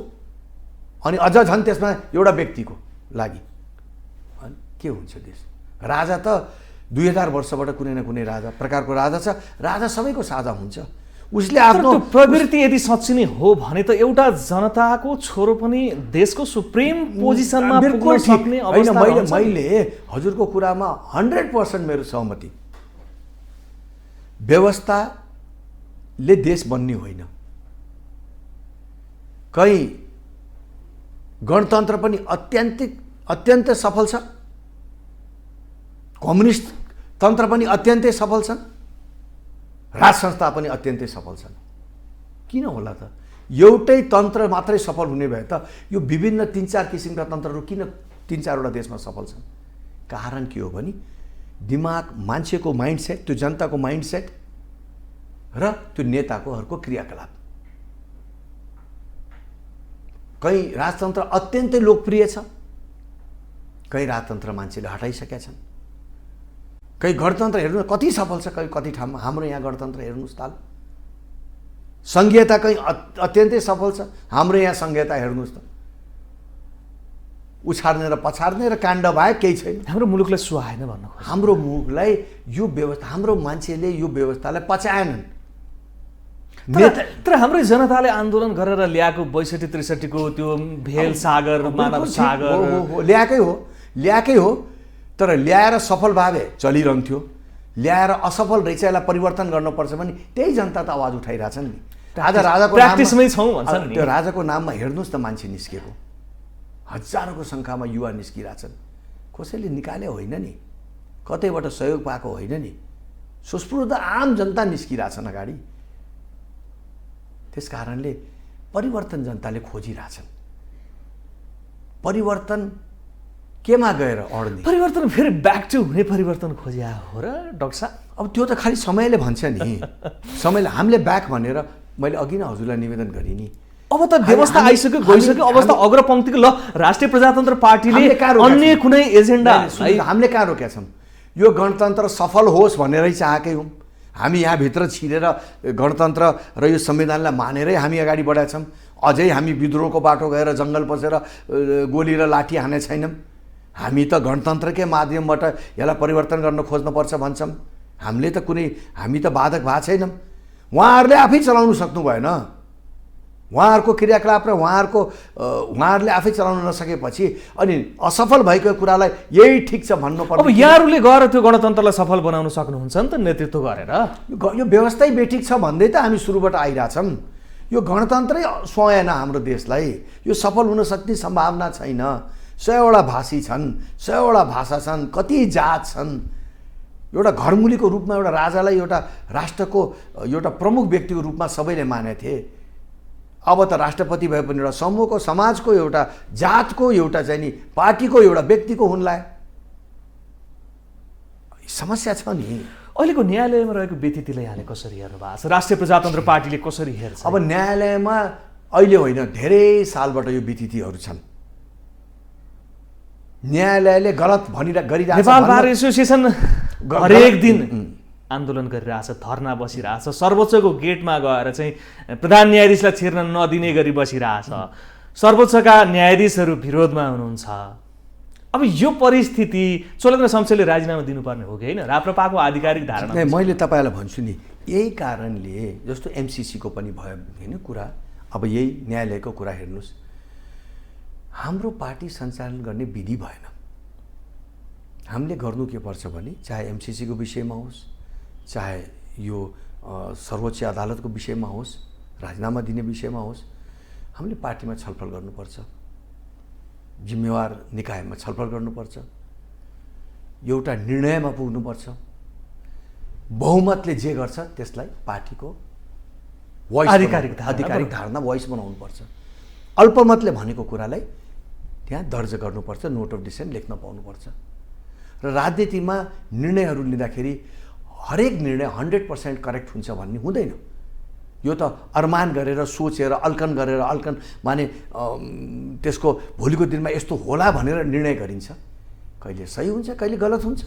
अनि अझ झन् त्यसमा एउटा व्यक्तिको लागि अनि के हुन्छ देश? राजा त 2000 वर्षबाट कुनै न कुनै प्रकारको राजा छ। राजा सबैको साझा हुन्छ। उसले आफ्नो प्रवृत्ति यदि साँच्चै नै हो भने त एउटा जनताको छोरो पनि देशको सुप्रिम पोजिसनमा पुग्न सक्ने अवस्था रहन्छ। मैले हजुरको कुरामा 100% मेरो सहमति। व्यवस्थाले देश बन्ने होइन। कहीँ गणतन्त्र पनि अत्यन्त सफल छ, कम्युनिस्ट तन्त्र पनि अत्यन्तै सफल छन्, राज संस्था पनि अत्यन्तै सफल छन्। किन होला त? एउटै तन्त्र मात्रै सफल हुने भए त यो विभिन्न 3-4 किसिमका तन्त्रहरू किन 3-4 वटा देशमा सफल छन्? कारण के हो भने दिमाग, मान्छेको माइन्डसेट, त्यो जनताको माइन्डसेट र त्यो नेताकोहरूको क्रियाकलाप। कहीँ राजतन्त्र अत्यन्तै लोकप्रिय छ, कहीँ राजतन्त्र मान्छेले हटाइसकेका छन्। कहीँ गणतन्त्र हेर्नु कति सफल छ, कति ठाउँमा। हाम्रो यहाँ गणतन्त्र हेर्नुहोस् ताल। सङ्घीयता कहीँ अत्यन्तै सफल छ, हाम्रो यहाँ सङ्घीयता हेर्नुहोस् त उछार्ने र पछार्ने र काण्ड बाहेक केही छैन। हाम्रो मुलुकलाई सुहाएन भन्नु खोज्छ। हाम्रो मुलुकलाई यो व्यवस्था, हाम्रो मान्छेले यो व्यवस्थालाई पचाएनन्। तर हाम्रै जनताले आन्दोलन गरेर ल्याएको 62-63 को त्यो भेल सागर, मानव सागर ल्याएकै हो। तर ल्याएर सफल भावे चलिरहन्थ्यो, ल्याएर असफल रहेछ, यसलाई परिवर्तन गर्नुपर्छ भने त्यही जनता त आवाज उठाइरहेछन् नि। आज राजाको प्र्याक्टिसमै छौँ भन्छन् नि। त्यो राजाको नाममा हेर्नुहोस् त मान्छे निस्केको, हजारौँको सङ्ख्यामा युवा निस्किरहेछन्। कसैले निकाले होइन नि, कतैबाट सहयोग पाएको होइन नि, सुस्पृह आम जनता निस्किरहेछन् अगाडि। त्यस कारणले परिवर्तन जनताले खोजिरहेछन्। परिवर्तन केमा गएर अड्ने? परिवर्तन फेरि ब्याक टु हुने परिवर्तन खोजिया हो र डाक्टर साहब? अब त्यो त खालि समयले भन्छ नि। समयले हामीले ब्याक भनेर मैले अघि नै हजुरलाई निवेदन गरेँ नि। अब त व्यवस्था आइसक्यो, गइसक्यो, अवस्था अग्रपङ्क्तिको। ल, राष्ट्रिय प्रजातन्त्र पार्टीले अन्य कुनै एजेन्डा हामीले कहाँ रोकेका छौँ? यो गणतन्त्र सफल होस् भनेरै चाहेकै हौँ। हामी यहाँभित्र छिरेर गणतन्त्र र यो संविधानलाई मानेरै हामी अगाडि बढेका छौँ। अझै हामी विद्रोहको बाटो गएर जङ्गल पसेर गोली र लाठी हाने छैनौँ। हामी त गणतन्त्रकै माध्यमबाट यसलाई परिवर्तन गर्न खोज्नुपर्छ भन्छौँ। हामी त बाधक भएको छैनौँ। उहाँहरूले आफै चलाउनु सक्नु भएन। उहाँहरूको क्रियाकलाप र उहाँहरूले आफै चलाउन नसकेपछि अनि असफल भएको कुरालाई यही ठिक छ भन्नुपर्छ। अब यहाँहरूले गएर त्यो गणतन्त्रलाई सफल बनाउन सक्नुहुन्छ नि त, नेतृत्व गरेर। यो व्यवस्थै बेठिक छ भन्दै त हामी सुरुबाट आइरहेछौँ। यो गणतन्त्रै सुहाएन हाम्रो देशलाई। यो सफल हुन सक्ने सम्भावना छैन। 100वटा भाषी छन्, 100वटा भाषा छन्, कति जात छन्। एउटा घरमुलीको रूपमा एउटा राजालाई एउटा राष्ट्रको एउटा प्रमुख व्यक्तिको रूपमा सबैले मानेथे। अब त राष्ट्रपति भए पनि एउटा समूहको, समाजको, एउटा जातको, एउटा चाहिँ नि पार्टीको, एउटा व्यक्तिको हुनलाई समस्या छ नि। अहिलेको न्यायालयमा रहेको व्यतिथिलाई यहाँले कसरी हेर्नु भएको छ? राष्ट्रिय प्रजातन्त्र पार्टीले कसरी हेर्छ? अब न्यायालयमा अहिले होइन, धेरै सालबाट यो व्यतिथिहरू छन्। न्यायालयले गलत गरिरहेछ। नेपाल बार एसोसिएसन हरेक दिन आन्दोलन गरिरहेछ, धर्ना बसिरहेछ, सर्वोच्चको गेटमा गएर चाहिँ प्रधान न्यायाधीशलाई छिर्न नदिने गरी बसिरहेछ। सर्वोच्चका न्यायाधीशहरू विरोधमा हुनुहुन्छ। अब यो परिस्थिति चोलेन्द्र शमशेरले राजीनामा दिनुपर्ने हो कि होइन? राप्रपाको आधिकारिक धारणा नै मैले तपाईँलाई भन्छु नि, यही कारणले जस्तो एमसिसीको पनि भयो होइन कुरा, अब यही न्यायालयको कुरा हेर्नुहोस्, हाम्रो पार्टी सञ्चालन गर्ने विधि भएन। हामीले गर्नु के पर्छ भने चाहे एमसिसीको विषयमा होस्, चाहे यो सर्वोच्च अदालतको विषयमा होस्, राजीनामा दिने विषयमा होस्, हामीले पार्टीमा छलफल गर्नुपर्छ, जिम्मेवार निकायमा छलफल गर्नुपर्छ, एउटा निर्णयमा पुग्नुपर्छ। बहुमतले जे गर्छ त्यसलाई पार्टीको भोइस, आधिकारिक धारणा भोइस बनाउनुपर्छ। अल्पमतले भनेको कुरालाई त्यहाँ दर्ज गर्नुपर्छ, नोट अफ डिसेन्ट लेख्न पाउनुपर्छ। र राजनीतिमा निर्णयहरू लिँदाखेरि हरेक निर्णय 100% करेक्ट हुन्छ भन्ने हुँदैन। यो त अरमान गरेर, सोचेर, अल्कन माने त्यसको भोलिको दिनमा यस्तो होला भनेर निर्णय गरिन्छ। कहिले सही हुन्छ, कहिले गलत हुन्छ।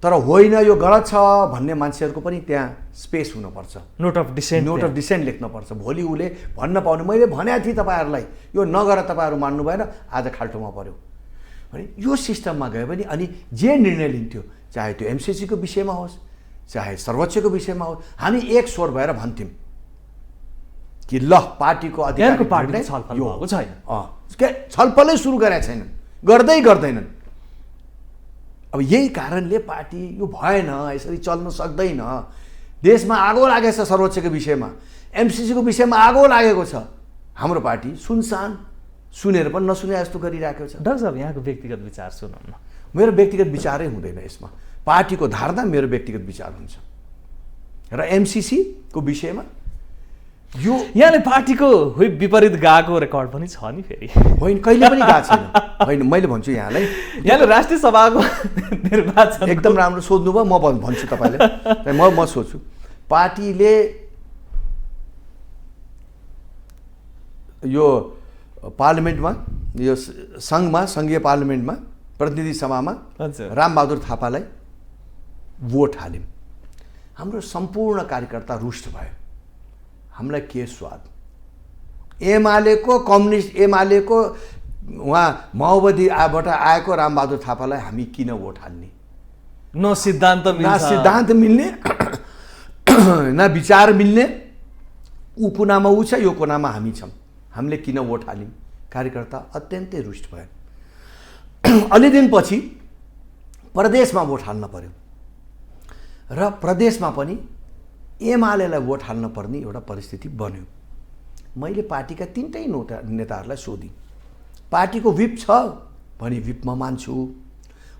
तर होइन यो गलत छ भन्ने मान्छेहरूको पनि त्यहाँ स्पेस हुनुपर्छ, नोट अफ डिसेन्ट लेख्नुपर्छ। भोलि उसले भन्न पाउने, मैले भनेको थिएँ तपाईँहरूलाई, यो नगर तपाईँहरू मान्नु भएन, आज खाल्टोमा पर्यो भने यो सिस्टममा गयो भने अनि जे निर्णय लिन्थ्यो, चाहे त्यो एमसिसीको विषयमा होस्, चाहे सर्वोच्चको विषयमा होस्, हामी एक स्वर भएर भन्थ्यौँ कि ल पार्टीको अधिकार छलफलै सुरु गरेका छैनन्, गर्दैनन्। अब यही कारणले पार्टी यो भएन, यसरी चल्न सक्दैन। देशमा आगो लागेको छ, सर्वोच्चको विषयमा, एमसिसीको विषयमा आगो लागेको छ। हाम्रो पार्टी सुनसान, सुनेर पनि नसुने जस्तो गरिरहेको छ। डाक्टर साहब, यहाँको व्यक्तिगत विचार सुनौँ न। मेरो व्यक्तिगत विचारै हुँदैन यसमा, पार्टीको धारणा मेरो व्यक्तिगत विचार हुन्छ। र एमसिसीको विषयमा यो यहाँले पार्टीको विपरीत गएको रेकर्ड पनि छ नि फेरि? होइन, कहिले पनि गएको छैन। होइन, मैले भन्छु यहाँलाई, यहाँले राष्ट्रिय सभाको निर्वाचन एकदम राम्रो सोध्नुभयो। म भन्छु तपाईँले, म सोध्छु, पार्टीले यो पार्लिमेन्टमा, यो सङ्घमा, सङ्घीय पार्लिमेन्टमा, प्रतिनिधि सभामा रामबहादुर थापालाई भोट हाल्यौँ। हाम्रो सम्पूर्ण कार्यकर्ता रुष्ट भयो। हामीलाई के स्वाद, एमालेको कम्युनिस्ट, एमालेको उहाँ माओवादीबाट आएको रामबहादुर थापालाई हामी किन भोट हाल्ने? न सिद्धान्त मिल्ने, न विचार मिल्ने। ऊ कुनामा ऊ छ, यो कुनामा हामी छौँ, हामीले किन भोट हाल्यौँ? कार्यकर्ता अत्यन्तै रुष्ट भयो। अलि दिनपछि प्रदेशमा भोट हाल्न पर्यो र प्रदेशमा पनि एमालेलाई भोट हाल्न पर्ने एउटा परिस्थिति बन्यो। मैले पार्टीका तीनटै नेताहरूलाई सोधेँ, पार्टीको व्हिप छ भने व्हिपमा मान्छु,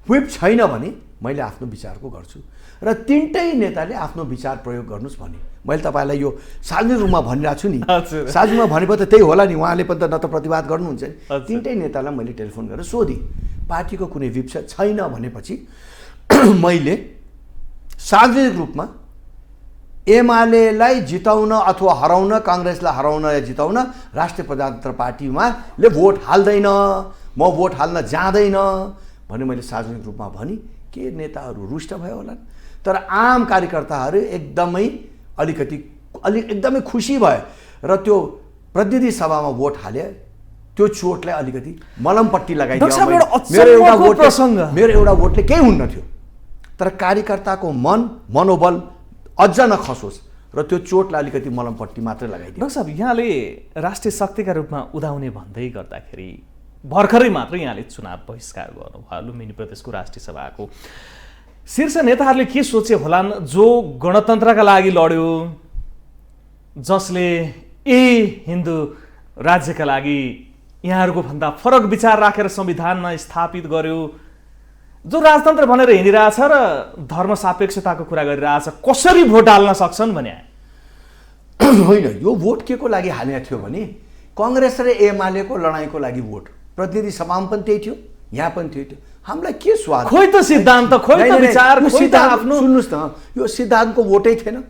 व्हिप छैन भने मैले आफ्नो विचारको गर्छु। र तीनटै नेताले आफ्नो विचार प्रयोग गर्नुहोस् भने मैले तपाईँलाई यो सार्वजनिक रूपमा भनिरहेको छु नि, सार्वजनिक रूपमा भनेपछि त त्यही होला नि, उहाँले पनि त न त प्रतिवाद गर्नुहुन्छ नि। तीनटै नेतालाई मैले टेलिफोन गरेर सोधेँ, पार्टीको कुनै व्हिप छैन भनेपछि मैले सार्वजनिक रूपमा एमालेलाई जिताउन अथवा हराउन, काङ्ग्रेसलाई हराउन या जिताउन राष्ट्रिय प्रजातन्त्र पार्टीमा ले भोट हाल्दैन, म भोट हाल्न जाँदैन भने मैले सार्वजनिक रूपमा भने के नेताहरू रुष्ट भयो होला। तर आम कार्यकर्ताहरू एकदमै खुसी भए र त्यो प्रतिनिधि सभामा भोट हाले। त्यो चोटलाई अलिकति मलमपट्टी लगाइदियो। मेरो एउटा भोटले केही हुन्न थियो, तर कार्यकर्ताको मनोबल अझ नखसोस् र त्यो चोटलाई अलिकति मलमपट्टी मात्रै लगाइदियो। डाक्टर साहब, यहाँले राष्ट्रिय शक्तिका रूपमा उदाउने भन्दै गर्दाखेरि भर्खरै मात्र यहाँले चुनाव बहिष्कार गर्नुभयो लुम्बिनी प्रदेशको राष्ट्रिय सभाको। शीर्ष नेताहरूले के सोचे होलान्, जो गणतन्त्रका लागि लड्यो, जसले हिन्दू राज्यका लागि यहाँहरूको भन्दा फरक विचार राखेर संविधानमा स्थापित गर्यो, जो राजतन्त्र भनेर हिँडिरहेछ र धर्म सापेक्षताको कुरा गरिरहेछ, कसरी भोट हाल्न सक्छन् भने? होइन, यो भोट के को लागि हालेको थियो भने काङ्ग्रेस र एमालेको लडाइँको लागि भोट। प्रतिनिधि सभामा पनि त्यही थियो, यहाँ पनि त्यही थियो। हामीलाई के स्वाद, खोइ त सिद्धान्त, खोइ त विचार, खोइ त आफ्नो। सुन्नुहोस् न, यो सिद्धान्तको भोटै थिएन।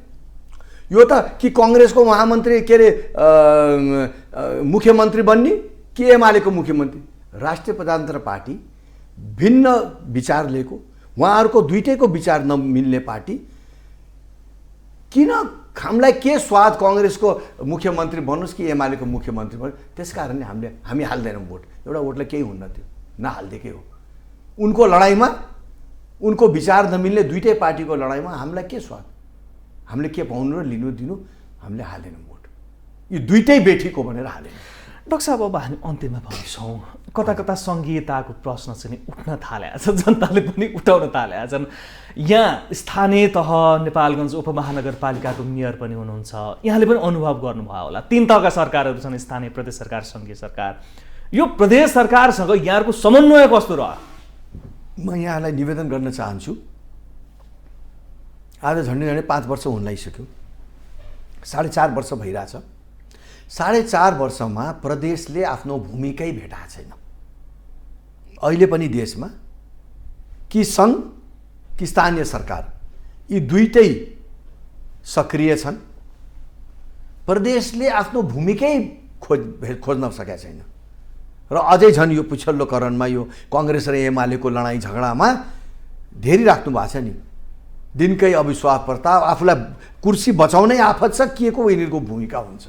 यो त कि काङ्ग्रेसको महामन्त्री के अरे मुख्यमन्त्री बन्ने कि एमालेको मुख्यमन्त्री। राष्ट्रिय प्रजातन्त्र पार्टी भिन्न विचार लिएको, उहाँहरूको दुईटैको विचार नमिल्ने पार्टी। किन हामीलाई के स्वाद काङ्ग्रेसको मुख्यमन्त्री बन्नुहोस् कि एमालेको मुख्यमन्त्री बन्नुहोस्, त्यस कारणले हामी हाल्दैनौँ भोट। एउटा भोटले केही हुन्न थियो, नहालिदिएकै हो। उनको लडाइँमा उनको विचार नमिल्ने दुईटै पार्टीको लडाइँमा हामीलाई के स्वाद, हामीले के पाउनु र लिनु दिनु, हामीले हालेनौँ भोट। यो दुईटै बेठिक हो भनेर हालेनौँ। डाक्टर साहब, अब हामी अन्त्यमा पुग्छौँ। कता कता सङ्घीयताको प्रश्न चाहिँ उठ्न थालेको छ, जनताले पनि उठाउन थालेका छन्। यहाँ स्थानीय तह नेपालगञ्ज उपमहानगरपालिकाको मेयर पनि हुनुहुन्छ, यहाँले पनि अनुभव गर्नुभयो होला। 3 तहका सरकारहरू छन्, स्थानीय, प्रदेश सरकार, सङ्घीय सरकार। यो प्रदेश सरकारसँग यहाँहरूको समन्वय कस्तो रह्यो? म यहाँलाई निवेदन गर्न चाहन्छु, आज झन्डै 5 वर्ष हुन लागिसक्यो, 4.5 वर्ष भइरहेछ। 4.5 वर्षमा प्रदेशले आफ्नो भूमिकै भेटाएको छैन। अहिले पनि देशमा कि सङ्घ कि स्थानीय सरकार, यी दुईटै सक्रिय छन्। प्रदेशले आफ्नो भूमिकै खोज्न सकेका छैन र अझै झन् यो पछिल्लोकरणमा यो कङ्ग्रेस र एमालेको लडाइँ झगडामा धेरै राख्नु भएको छ नि। दिनकै अविश्वास प्रस्ताव, आफूलाई कुर्सी बचाउनै आफत छ, के को यिनीहरूको भूमिका हुन्छ।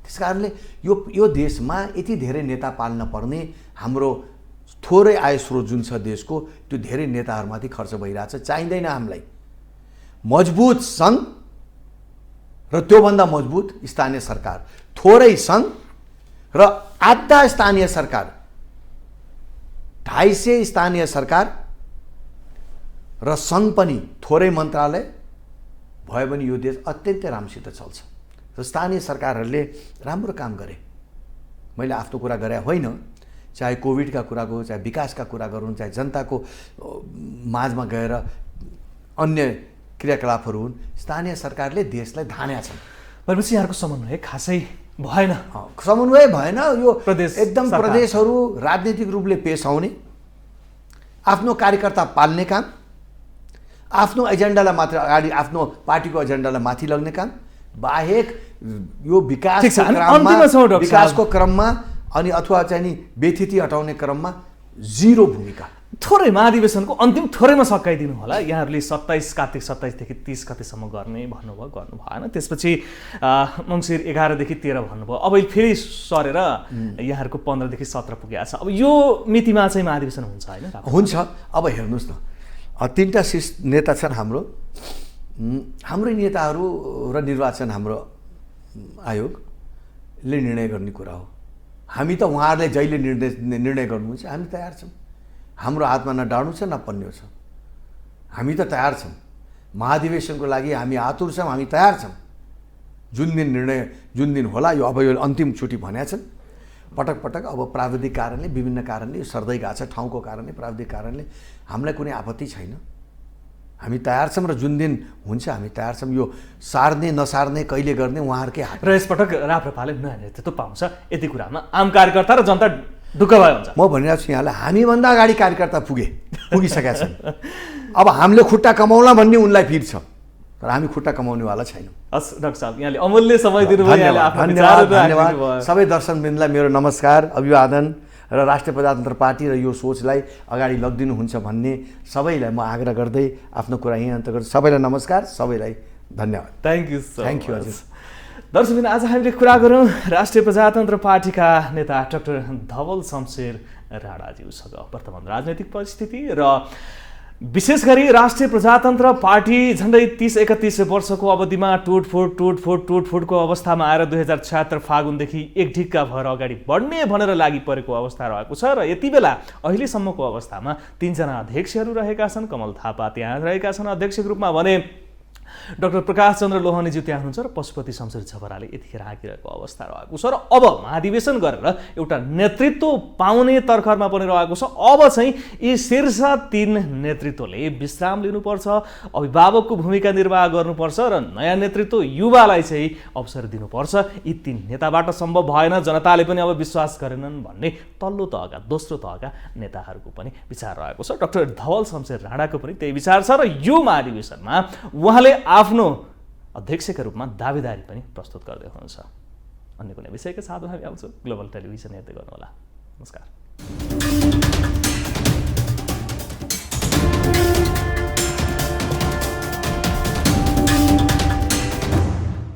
त्यस कारणले यो देशमा यति धेरै नेता पाल्न पर्ने, हाम्रो थोरै आय स्रोत जुन छ देशको, त्यो धेरै नेताहरूमाथि खर्च भइरहेछ। चाहिँदैन हामीलाई मजबुत सङ्घ र त्योभन्दा मजबुत स्थानीय सरकार, थोरै सङ्घ र आधा स्थानीय सरकार, 250 स्थानीय सरकार र सङ्घ पनि थोरै मन्त्रालय भयो भने यो देश अत्यन्तै राम्रोसित चल्छ। र स्थानीय सरकारहरूले राम्रो काम गरे। मैले आफ्नो कुरा गरे होइन, चाहे कोभिडका कुरा गरौँ, चाहे विकासका कुरा गरौँ, चाहे जनताको माझमा गएर अन्य क्रियाकलापहरू हुन्, स्थानीय सरकारले देशलाई धानेका छन्। भनेपछि यहाँहरूको समन्वय खासै भएन। समन्वय भएन। यो प्रदेश एकदम प्रदेशहरू राजनीतिक रूपले पेश आउने, आफ्नो कार्यकर्ता पाल्ने काम, आफ्नो एजेन्डालाई मात्र अगाडि, आफ्नो पार्टीको एजेन्डालाई माथि लग्ने काम बाहेक यो विकासको क्रममा अनि अथवा चाहिँ नि व्यथिति हटाउने क्रममा जिरो भूमिका। थोरै महाधिवेशनको अन्तिम थोरैमा सकाइदिनु होला। यहाँहरूले 27 कार्तिक 27 देखि 30 गतेसम्म गर्ने भन्नुभयो, गर्नु भएन। त्यसपछि मङ्सिर 11 देखि 13 भन्नुभयो। अब फेरि सरेर यहाँहरूको 15 देखि 17 पुगेको छ। अब यो मितिमा चाहिँ महाधिवेशन हुन्छ होइन? हुन्छ। अब हेर्नुहोस् न, 3टा शीर्ष नेता छन् हाम्रो नेताहरू र निर्वाचन हाम्रो आयोगले निर्णय गर्ने कुरा हो। हामी त उहाँहरूले जहिले निर्णय गर्नुहुन्छ हामी तयार छौँ। हाम्रो हातमा न डाँडो छ न पन्यो छ। हामी त तयार छौँ। महाधिवेशनको लागि हामी आतुर छौँ, हामी तयार छौँ। जुन दिन होला, यो अब यो अन्तिम छुट्टी भनेका छन्। पटक पटक अब प्राविधिक कारणले, विभिन्न कारणले यो सर्दै गएको छ, ठाउँको कारणले, प्राविधिक कारणले हामीलाई कुनै आपत्ति छैन। हामी तयार छौँ र जुन दिन हुन्छ हामी तयार छौँ। यो सार्ने नसार्ने कहिले गर्ने उहाँहरूकै हात। र यसपटक राप्रपाले नयाँ नेतृत्व पाउँछ, यति कुरामा आम कार्यकर्ता र जनता ढुक्क भयो हुन्छ। म भनिरहेको छु यहाँलाई, हामीभन्दा अगाडि कार्यकर्ता पुगिसकेका छन्। अब हामीले खुट्टा कमाउला भन्ने उनलाई फिर छ, तर हामी खुट्टा कमाउनेवाला छैनौँ। हस् डाक्टर साहब, यहाँले अमूल्य समय दिनुभयो। धन्यवाद। सबै दर्शकवृन्दलाई मेरो नमस्कार, अभिवादन र राष्ट्रिय प्रजातन्त्र पार्टी र यो सोचलाई अगाडि लगिदिनुहुन्छ भन्ने सबैलाई म आग्रह गर्दै आफ्नो कुरा यहीँ अन्त गर्छु। सबैलाई नमस्कार, सबैलाई धन्यवाद। Thank you so thank you हजुर। दर्शकबिन, आज हामीले कुरा गरौँ राष्ट्रिय प्रजातन्त्र पार्टीका नेता डाक्टर धवल शमशेर राणाज्यूसँग वर्तमान राजनैतिक परिस्थिति र विशेष गरी राष्ट्रिय प्रजातन्त्र पार्टी झन्डै 30-31 वर्षको अवधिमा टुटफुटको अवस्थामा आएर 2076 फागुनदेखि एक ढिक्का भएर अगाडि बढ्ने भनेर लागि परेको अवस्था रहेको छ। र यति बेला अहिलेसम्मको अवस्थामा 3 जना अध्यक्षहरू रहेका छन्। कमल थापा त्यहाँ रहेका छन् अध्यक्षको रूपमा भने डाक्टर प्रकाश चन्द्र लोहनीज्यू त्यहाँ हुनुहुन्छ र पशुपति शमशेर छपराले यतिखेर आँकिरहेको अवस्था रहेको छ। र अब महाधिवेशन गरेर एउटा नेतृत्व पाउने तर्खरमा पनि रहेको छ। अब चाहिँ यी शीर्ष 3 नेतृत्वले विश्राम लिनुपर्छ, अभिभावकको भूमिका निर्वाह गर्नुपर्छ र नयाँ नेतृत्व युवालाई चाहिँ अवसर दिनुपर्छ। यी 3 नेताबाट सम्भव भएन, जनताले पनि अब विश्वास गरेनन् भन्ने तल्लो तहका, दोस्रो तहका नेताहरूको पनि विचार रहेको छ। डाक्टर धवल शमशेर राणाको पनि त्यही विचार छ र यो महाधिवेशनमा उहाँले आफ्नो अध्यक्षका रूपमा दावेदारी पनि प्रस्तुत गर्दै हुनुहुन्छ। अन्य कुनै विषयका साथमा हामी आउँछौँ। ग्लोबल टेलिभिजन हेर्दै गर्नुहोला। नमस्कार।